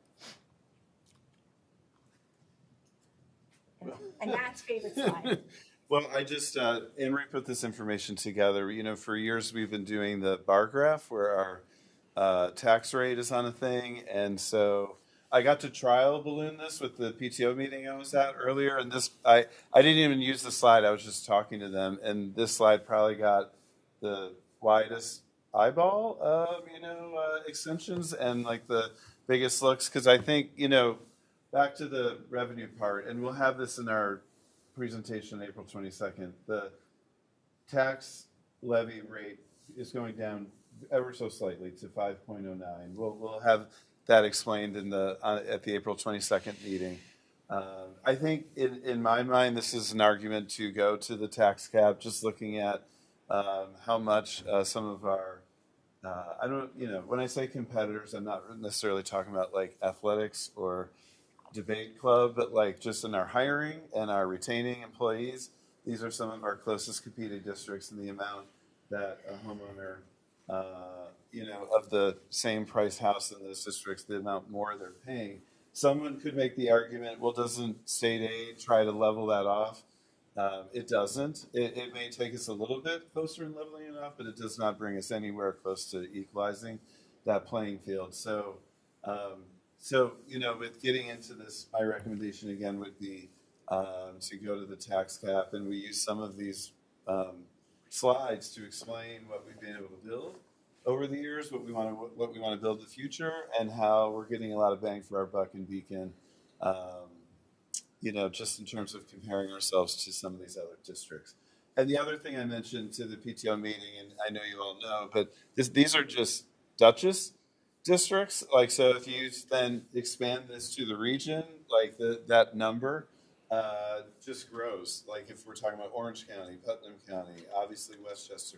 And Matt's favorite slide.
Well, I just, Anne Marie put this information together. For years we've been doing the bar graph where our tax rate is on a thing. And so I got to trial balloon this with the PTO meeting I was at earlier. And I didn't even use the slide. I was just talking to them. And this slide probably got the widest eyeball of, extensions and like the biggest looks. Because I think, back to the revenue part, and we'll have this in our presentation April 22nd, the tax levy rate is going down ever so slightly to 5.09. We'll have that explained at the April 22nd meeting. I think in my mind, this is an argument to go to the tax cap, just looking at how much some of our, when I say competitors, I'm not necessarily talking about like athletics or debate club, but like just in our hiring and our retaining employees, these are some of our closest competing districts in the amount that a homeowner, of the same price house in those districts, the amount more they're paying. Someone could make the argument, well, doesn't state aid try to level that off? It doesn't. It may take us a little bit closer in leveling it off, but it does not bring us anywhere close to equalizing that playing field. So, with getting into this, my recommendation again would be to go to the tax cap, and we use some of these slides to explain what we've been able to build over the years, what we want to build in the future, and how we're getting a lot of bang for our buck in Beacon. Just in terms of comparing ourselves to some of these other districts. And the other thing I mentioned to the PTO meeting, and I know you all know, but these are just Dutchess districts. Like, so if you then expand this to the region, like that number just grows. Like if we're talking about Orange County, Putnam County, obviously Westchester,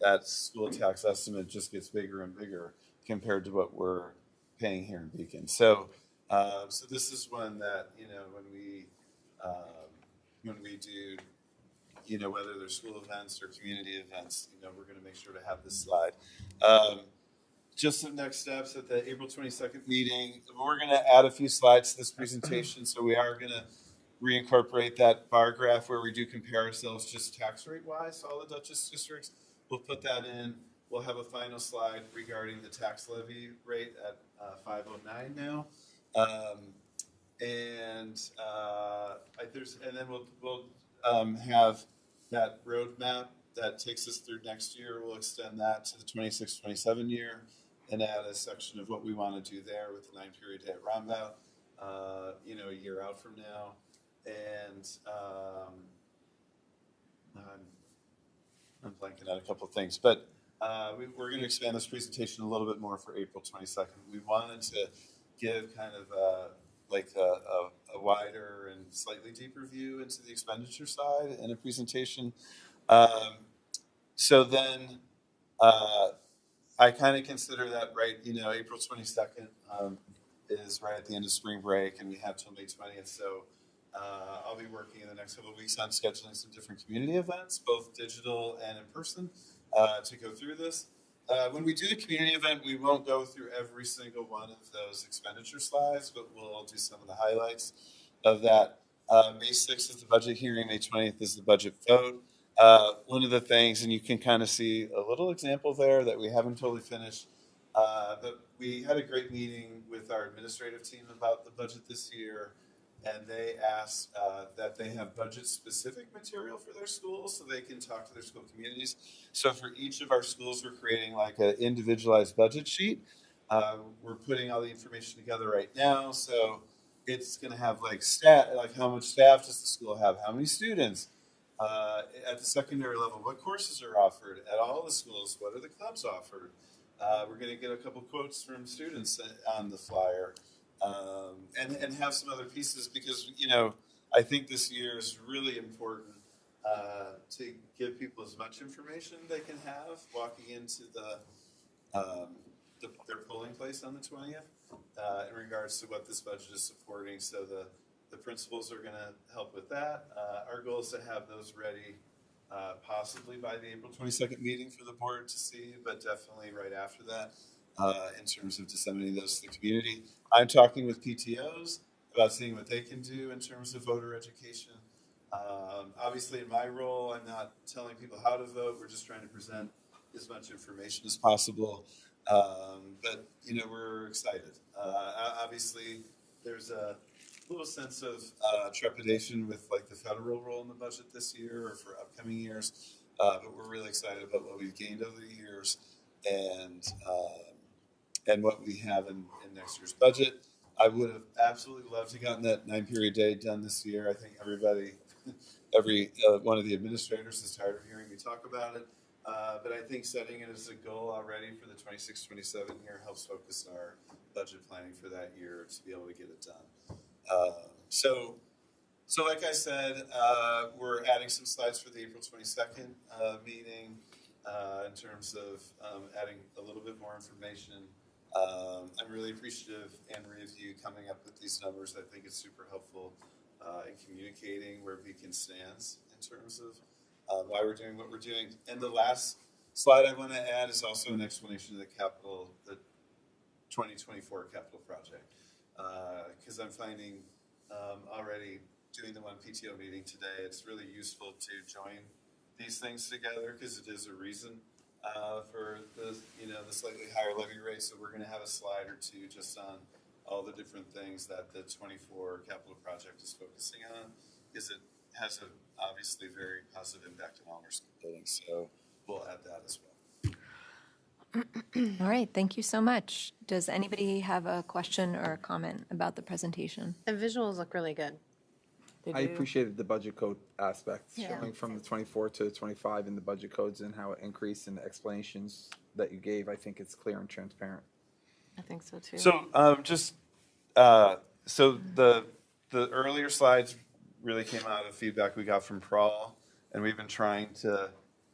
that school tax estimate just gets bigger and bigger compared to what we're paying here in Beacon. So this is one that, when we do, whether they're school events or community events, we're going to make sure to have this slide. Just some next steps at the April 22nd meeting. We're going to add a few slides to this presentation. So we are going to reincorporate that bar graph where we do compare ourselves just tax rate wise to all the Dutchess districts. We'll put that in. We'll have a final slide regarding the tax levy rate at 509 now. And then we'll have that roadmap that takes us through next year. We'll extend that to the 26-27 year and add a section of what we want to do there with the 9-period day at Roundabout, a year out from now. And I'm blanking out a couple of things, but we're going to expand this presentation a little bit more for April 22nd. We wanted to give kind of like a wider and slightly deeper view into the expenditure side in a presentation. So then I kind of consider that, right, April 22nd is right at the end of spring break, and we have till May 20th. So I'll be working in the next couple of weeks on scheduling some different community events, both digital and in person, to go through this. When we do the community event, we won't go through every single one of those expenditure slides, but we'll do some of the highlights of that. May 6th is the budget hearing. May 20th is the budget vote. One of the things, and you can kind of see a little example there that we haven't totally finished, but we had a great meeting with our administrative team about the budget this year, and they asked that they have budget-specific material for their schools so they can talk to their school communities. So for each of our schools, we're creating like an individualized budget sheet. We're putting all the information together right now, so it's going to have like how much staff does the school have, how many students, at the secondary level, what courses are offered at all the schools, what are the clubs offered. We're going to get a couple quotes from students on the flyer, and have some other pieces because, I think this year is really important to give people as much information they can have walking into their polling place on the 20th in regards to what this budget is supporting. So the principals are going to help with that. Our goal is to have those ready possibly by the April 22nd meeting for the board to see, but definitely right after that in terms of disseminating those to the community. I'm talking with PTOs about seeing what they can do in terms of voter education. Obviously, in my role, I'm not telling people how to vote. We're just trying to present as much information as possible. But, we're excited. Obviously, there's a little sense of trepidation with like the federal role in the budget this year or for upcoming years. But we're really excited about what we've gained over the years and what we have in next year's budget. I would have absolutely loved to gotten that 9-period day done this year. I think every one of the administrators is tired of hearing me talk about it. But I think setting it as a goal already for the 26-27 year helps focus our budget planning for that year to be able to get it done. So like I said, we're adding some slides for the April 22nd meeting in terms of adding a little bit more information. I'm really appreciative, Anne-Marie, of you coming up with these numbers. I think it's super helpful in communicating where Beacon stands in terms of why we're doing what we're doing. And the last slide I want to add is also an explanation of the 2024 capital project. Because I'm finding already doing the one PTO meeting today, it's really useful to join these things together because it is a reason for the slightly higher levy rate. So we're going to have a slide or two just on all the different things that the 24 capital project is focusing on, because it has a obviously very positive impact on all our school buildings. So we'll add that as well.
All right, thank you so much. Does anybody have a question or a comment about the presentation?
The visuals look really good.
I appreciated the budget code aspect,
Yeah.
showing from the 24 to the 25 in the budget codes and how it increased and the explanations that you gave. I think it's clear and transparent.
I think so too.
So so the earlier slides really came out of feedback we got from Prawl, and we've been trying to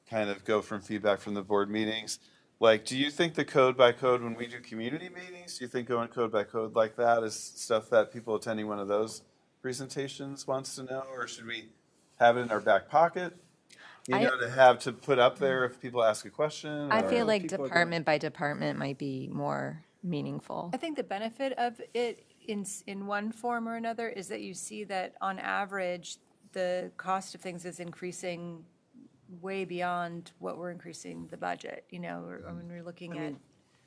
kind of go from feedback from the board meetings. Like, do you think the code by code, when we do community meetings, do you think going code by code like that is stuff that people attending one of those presentations wants to know, or should we have it in our back pocket? To put up there if people ask a question?
I
or-
feel like
people are
department by department might be more meaningful.
I think the benefit of it in one form or another is that you see that on average, the cost of things is increasing way beyond what we're increasing the budget, or when we're looking at.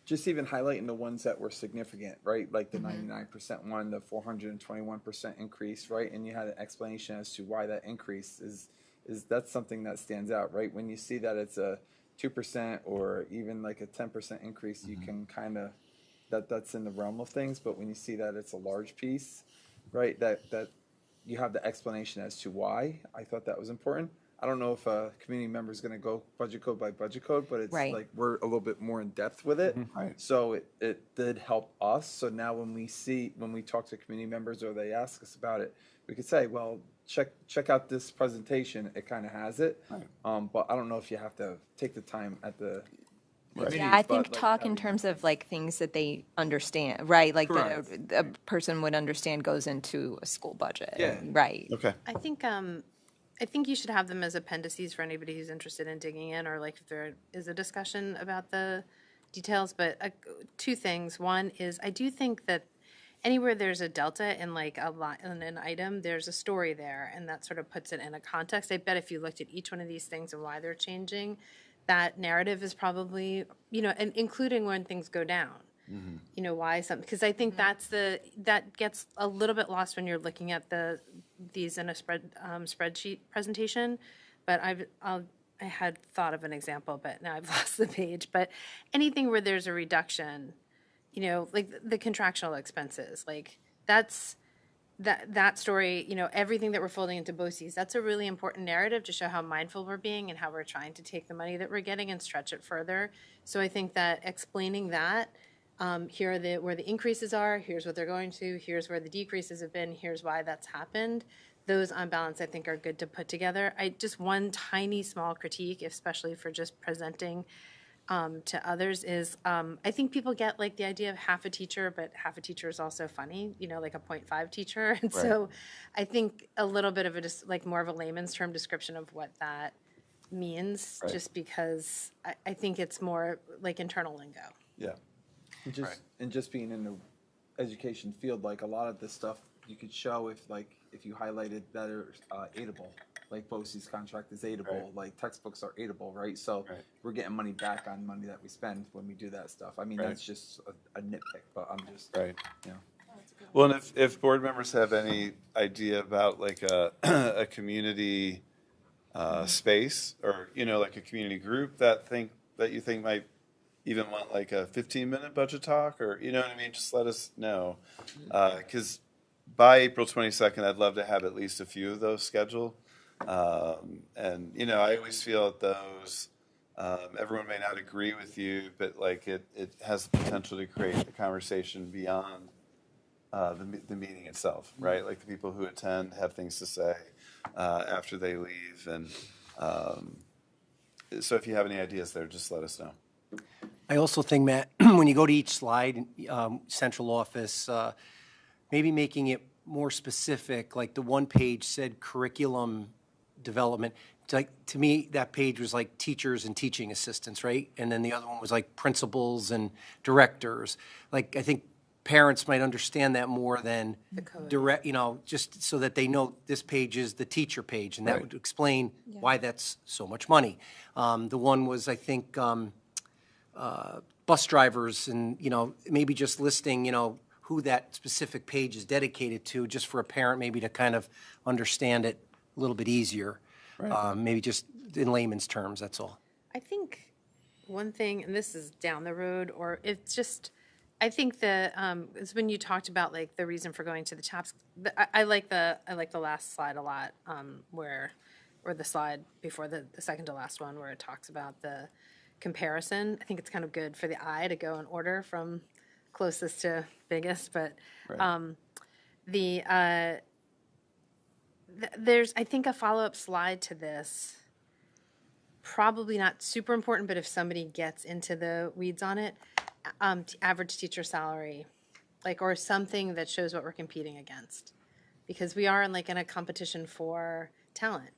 Just even highlighting the ones that were significant, right? Like the 99% one, the 421% increase, right? And you had an explanation as to why that increase is that's something that stands out, right? When you see that it's a 2% or even like a 10% increase, you can kind of, that's in the realm of things. But when you see that it's a large piece, right? That you have the explanation as to why. I thought that was important. I don't know if a community member is going to go budget code by budget code, but it's
Right.
like we're a little bit more in depth with it.
Right.
So it did help us. So now when we talk to community members or they ask us about it, we could say, well, check out this presentation. It kind of has it. But I don't know if you have to take the time at the. committees,
Yeah, I
but,
think
like,
talk in
having-
terms of like things that they understand, right? Like
Correct.
a person would understand goes into a school budget.
Yeah.
Right.
Okay.
I think you should have them as appendices for anybody who's interested in digging in, or like if there is a discussion about the details. But two things. One is I do think that anywhere there's a delta in like in an item, there's a story there, and that sort of puts it in a context. I bet if you looked at each one of these things and why they're changing, that narrative is probably, and including when things go down. Why something, because I think that gets a little bit lost when you're looking at these in a spreadsheet presentation. But I had thought of an example, but now I've lost the page. But anything where there's a reduction, like the contractual expenses, like that story, everything that we're folding into BOCES, that's a really important narrative to show how mindful we're being and how we're trying to take the money that we're getting and stretch it further. So I think that explaining that, here are where the increases are, here's what they're going to, here's where the decreases have been, here's why that's happened. Those on balance, I think, are good to put together. Just one tiny small critique, especially for just presenting to others, is I think people get like the idea of half a teacher, but half a teacher is also funny, like a 0.5 teacher. And so I think a little bit of like more of a layman's term description of what that means, just because I think it's more like internal lingo.
Yeah.
And just being in the education field, like a lot of this stuff you could show if you highlighted that are aidable, like BOCES contract is aidable,
Right.
like textbooks are aidable, right? So
Right.
we're getting money back on money that we spend when we do that stuff. I mean,
Right.
that's just a nitpick, but I'm just,
Right.
you know.
Well, and if board members have any idea about like a community space, or like a community group that you think might even want like a 15-minute budget talk, or what I mean, just let us know, because by April 22nd, I'd love to have at least a few of those scheduled. And I always feel that those, everyone may not agree with you, but like it has the potential to create a conversation beyond the meeting itself, right? Like the people who attend have things to say after they leave, and so if you have any ideas there, just let us know.
I also think, Matt, when you go to each slide, central office, maybe making it more specific, like the one page said curriculum development. It's like, to me, that page was like teachers and teaching assistants, right? And then the other one was like principals and directors. Like, I think parents might understand that more than direct, just so that they know this page is the teacher page, and that would explain why that's so much money. The one was, I think, bus drivers, and maybe just listing who that specific page is dedicated to, just for a parent maybe to kind of understand it a little bit easier. Maybe just in layman's terms, that's all.
I think one thing, and this is down the road, or it's just, I think that is when you talked about like the reason for going to the CHAPS. I like the last slide a lot, or the slide before the second to last one, where it talks about the comparison. I think it's kind of good for the eye to go in order from closest to biggest, but there's, I think, a follow-up slide to this, probably not super important, but if somebody gets into the weeds on it, average teacher salary, or something that shows what we're competing against, because we are in a competition for talent,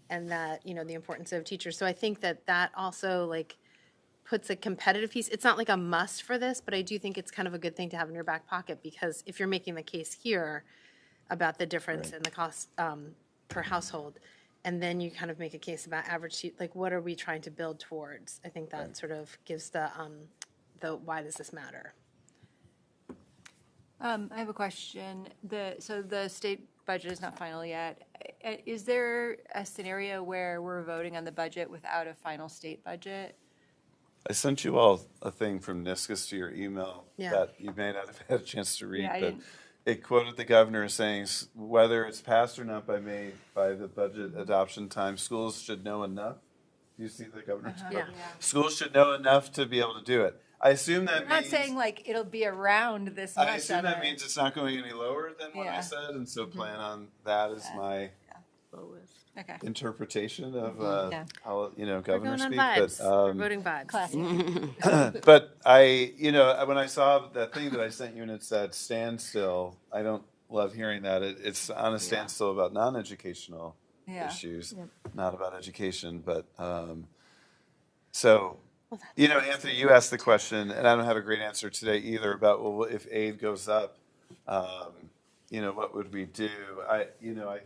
and that the importance of teachers. So I think that also puts a competitive piece. It's not like a must for this, but I do think it's kind of a good thing to have in your back pocket, because if you're making the case here about the difference in the cost per household, and then you kind of make a case about average, what are we trying to build towards? I think that sort of gives the why does this matter?
I have a question. So the state budget is not final yet. Is there a scenario where we're voting on the budget without a final state budget?
I sent you all a thing from NISCUS to your email
Yeah.
that you may not have had a chance to read,
Yeah, I
but
didn't.
it quoted the governor as saying, whether it's passed or not by May, by the budget adoption time, schools should know enough. Do you see the governor's quote? Schools should know enough to be able to do it. I assume that
I'm not
means,
saying like it'll be around this much.
I assume
on
that
a-
means it's not going any lower than what I
Yeah.
said, and so plan on that as my
Okay.
interpretation of,
Yeah.
how,
We're
governor
going on
speak.
vibes.
But,
We're voting vibes.
Classic.
but I, when I saw that thing that I sent you and it said standstill, I don't love hearing that. It's on a standstill about non-educational
Yeah.
issues, not about education. But so, Anthony, you asked the question, and I don't have a great answer today either about, well, if aid goes up, what would we do? I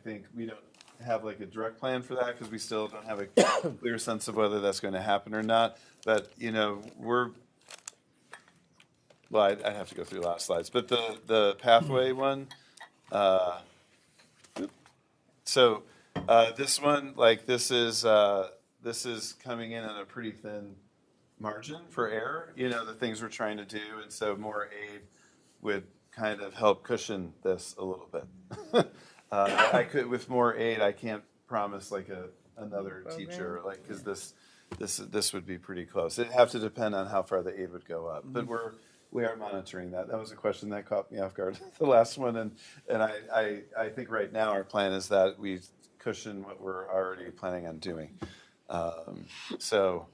think we don't have like a direct plan for that because we still don't have a clear sense of whether that's going to happen or not. But I'd have to go through a lot of slides. But the pathway one, so this one, this is coming in at a pretty thin margin for error. The things we're trying to do, and so more aid would kind of help cushion this a little bit. I could, with more aid, I can't promise like another teacher, because this would be pretty close. It'd have to depend on how far the aid would go up, but we are monitoring that. That was a question that caught me off guard, the last one, and I think right now our plan is that we cushion what we're already planning on doing. So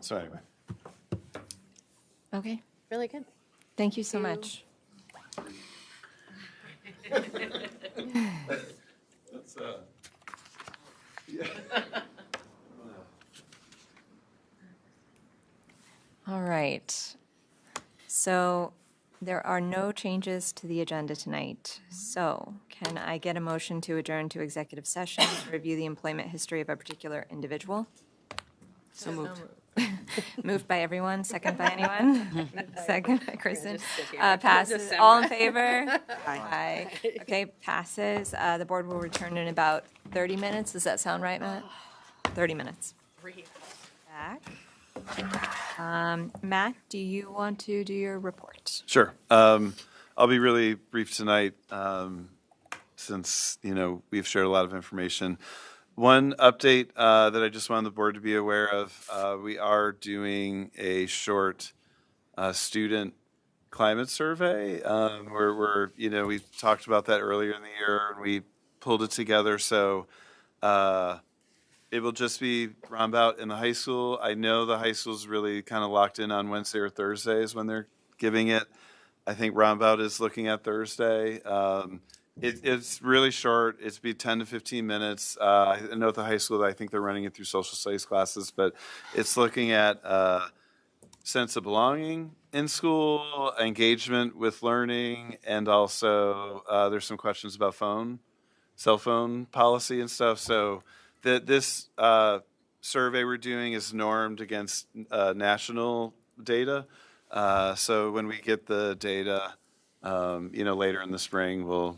anyway.
Okay,
Really good.
thank you so much.
That's yeah.
All right. So there are no changes to the agenda tonight. So can I get a motion to adjourn to executive session to review the employment history of a particular individual?
So moved.
Moved by everyone, second by anyone? Second by Kristen. Passes. All in favor? Aye. Okay, passes. The board will return in about 30 minutes. Does that sound right, Matt? 30 minutes. Back. Matt, do you want to do your report?
Sure. I'll be really brief tonight, since we've shared a lot of information. One update that I just wanted the board to be aware of: we are doing a short student climate survey. We talked about that earlier in the year, and we pulled it together. So it will just be roundabout in the high school. I know the high school's really kind of locked in on Wednesday or Thursdays when they're giving it. I think roundabout is looking at Thursday. It's really short. It's be 10 to 15 minutes. I know at the high school, I think they're running it through social studies classes, but it's looking at sense of belonging in school, engagement with learning, and also there's some questions about cell phone policy and stuff. So this survey we're doing is normed against national data. So when we get the data, later in the spring, we'll,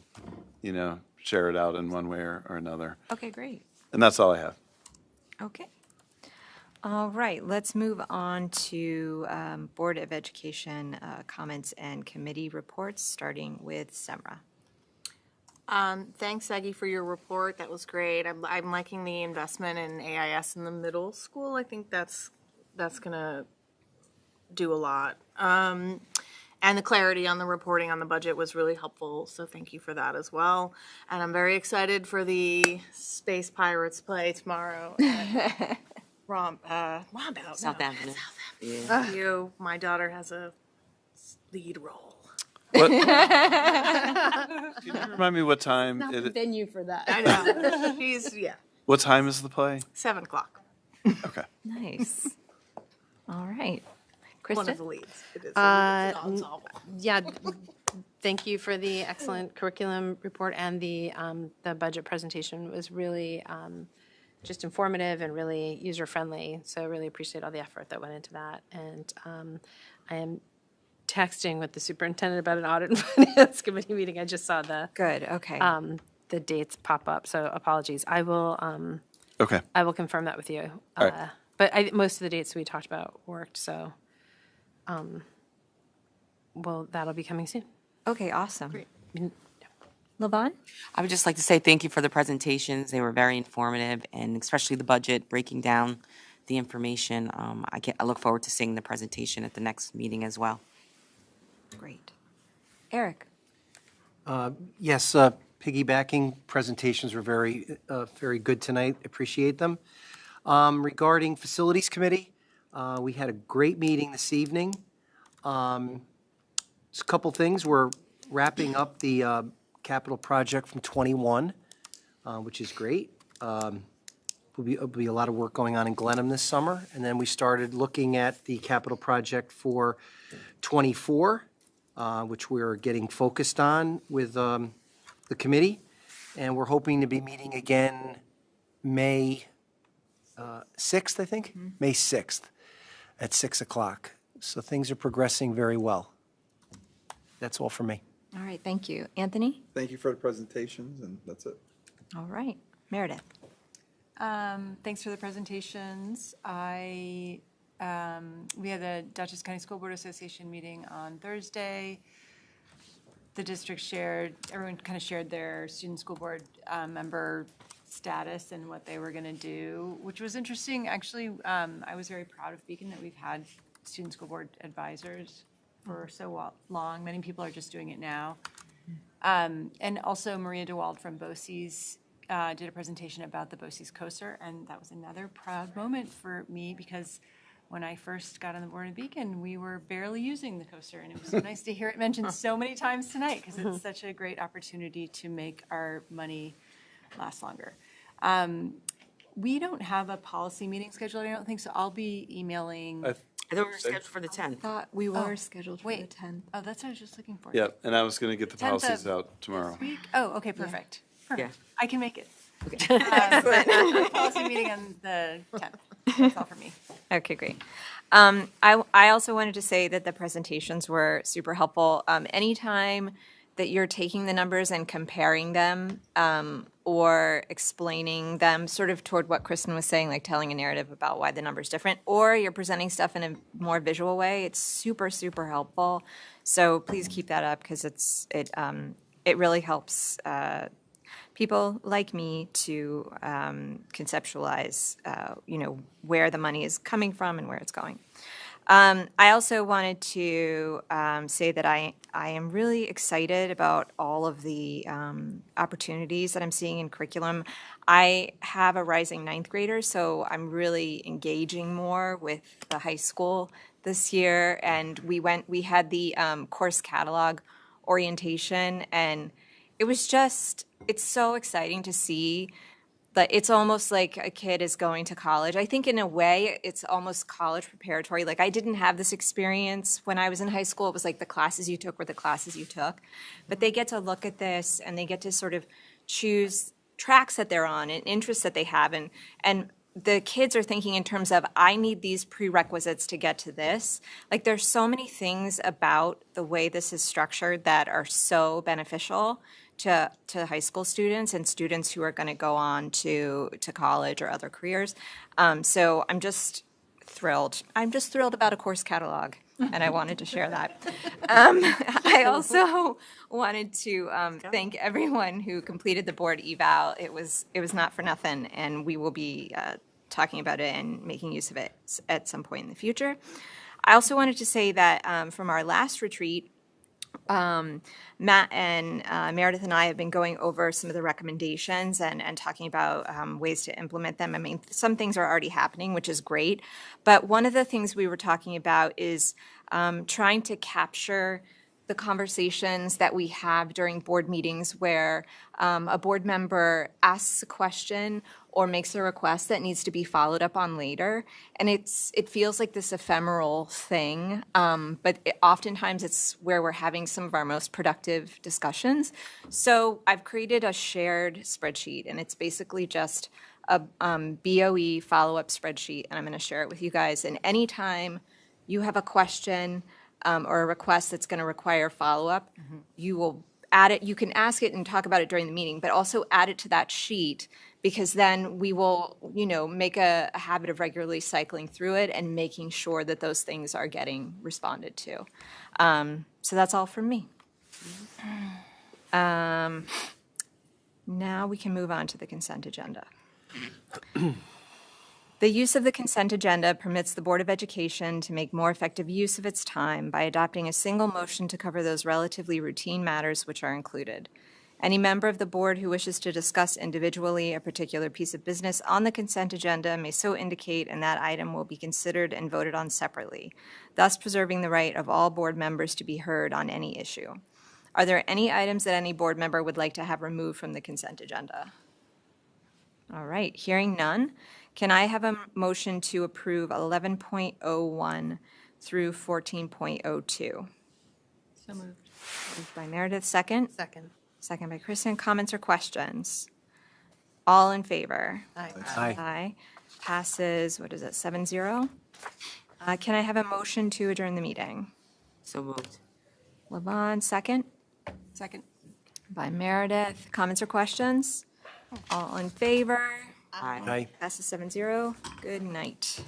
share it out in one way or another.
Okay, great.
And that's all I have.
Okay. All right, let's move on to Board of Education comments and committee reports, starting with Semra.
Thanks, Aggie, for your report. That was great. I'm liking the investment in AIS in the middle school. I think that's gonna do a lot. And the clarity on the reporting on the budget was really helpful, so thank you for that as well. And I'm very excited for the Space Pirates play tomorrow at Rombout.
South Avenue.
Thank you. My daughter has a lead role.
What? Can you remind me what time
Venue for that.
I know.
what time is the play?
7 o'clock.
Okay.
Nice. All right.
One
Kristen?
of the leads. It is. It's all wet.
Yeah, thank you for the excellent curriculum report, and the budget presentation was really just informative and really user-friendly. So I really appreciate all the effort that went into that. And I am texting with the superintendent about an audit and finance committee meeting. I just saw
Good, okay.
the dates pop up, so apologies. I will
Okay.
I will confirm that with you.
All right.
But most of the dates we talked about worked, so that'll be coming soon.
Okay, awesome. Levon?
I would just like to say thank you for the presentations. They were very informative, and especially the budget, breaking down the information. I look forward to seeing the presentation at the next meeting as well.
Great. Eric?
Yes, piggybacking presentations were very, very good tonight. Appreciate them. Regarding Facilities Committee, we had a great meeting this evening. Just a couple things. We're wrapping up the capital project from 21, which is great. There'll be a lot of work going on in Glenham this summer. And then we started looking at the capital project for 24, which we're getting focused on with the committee. And we're hoping to be meeting again May 6th, I think? May 6th at 6 o'clock. So things are progressing very well. That's all for me.
All right, thank you. Anthony?
Thank you for the presentations, and that's it.
All right. Meredith?
Thanks for the presentations. We had the Dutchess County School Board Association meeting on Thursday. The district everyone kind of shared their student school board member status and what they were going to do, which was interesting. Actually, I was very proud of Beacon that we've had student school board advisors for so long. Many people are just doing it now. And also Maria DeWald from BOCES did a presentation about the BOCES COSER, and that was another proud moment for me because when I first got on the board of Beacon, we were barely using the COSER, and it was so nice to hear it mentioned so many times tonight because it's such a great opportunity to make our money last longer. We don't have a policy meeting scheduled, I don't think, so I'll be emailing.
I thought we were scheduled for the 10th.
Thought we were scheduled for the 10th.
Oh, that's what I was just looking for.
Yeah, and I was going to get the
10th of
policies out tomorrow.
Week? Oh, okay, perfect.
Yeah.
I can make it. Policy meeting on the 10th. That's all for me.
Okay, great. I also wanted to say that the presentations were super helpful. Anytime that you're taking the numbers and comparing them or explaining them sort of toward what Kristen was saying, like telling a narrative about why the number's different, or you're presenting stuff in a more visual way, it's super, super helpful. So please keep that up because it really helps people like me to conceptualize, where the money is coming from and where it's going. I also wanted to say that I am really excited about all of the opportunities that I'm seeing in curriculum. I have a rising ninth grader, so I'm really engaging more with the high school this year. And we had the course catalog orientation, and it's so exciting to see that it's almost like a kid is going to college. I think in a way it's almost college preparatory. Like I didn't have this experience when I was in high school. It was like the classes you took were the classes you took. But they get to look at this and they get to sort of choose tracks that they're on and interests that they have. And the kids are thinking in terms of, I need these prerequisites to get to this. Like there's so many things about the way this is structured that are so beneficial to high school students and students who are going to go on to college or other careers. So I'm just thrilled. I'm just thrilled about a course catalog, and I wanted to share that. I also wanted to thank everyone who completed the board eval. It was not for nothing, and we will be talking about it and making use of it at some point in the future. I also wanted to say that from our last retreat, Matt and Meredith and I have been going over some of the recommendations and talking about ways to implement them. I mean, some things are already happening, which is great. But one of the things we were talking about is trying to capture the conversations that we have during board meetings where a board member asks a question or makes a request that needs to be followed up on later. And it feels like this ephemeral thing, but oftentimes it's where we're having some of our most productive discussions. So I've created a shared spreadsheet, and it's basically just a BOE follow-up spreadsheet, and I'm going to share it with you guys. And anytime you have a question or a request that's going to require follow-up, you will add it. You can ask it and talk about it during the meeting, but also add it to that sheet, because then we will, make a habit of regularly cycling through it and making sure that those things are getting responded to. So that's all from me. Now we can move on to the consent agenda. The use of the consent agenda permits the Board of Education to make more effective use of its time by adopting a single motion to cover those relatively routine matters which are included. Any member of the board who wishes to discuss individually a particular piece of business on the consent agenda may so indicate, and that item will be considered and voted on separately, thus preserving the right of all board members to be heard on any issue. Are there any items that any board member would like to have removed from the consent agenda? All right, hearing none, can I have a motion to approve 11.01 through 14.02?
So moved.
Moved by Meredith, second.
Second.
Second by Kristen. Comments or questions? All in favor?
Aye.
Aye.
Aye. Passes, 7-0? Can I have a motion to adjourn the meeting?
So moved.
Levon, second.
Second.
By Meredith. Comments or questions? All in favor?
Aye.
Aye.
Passes 7-0. Good night.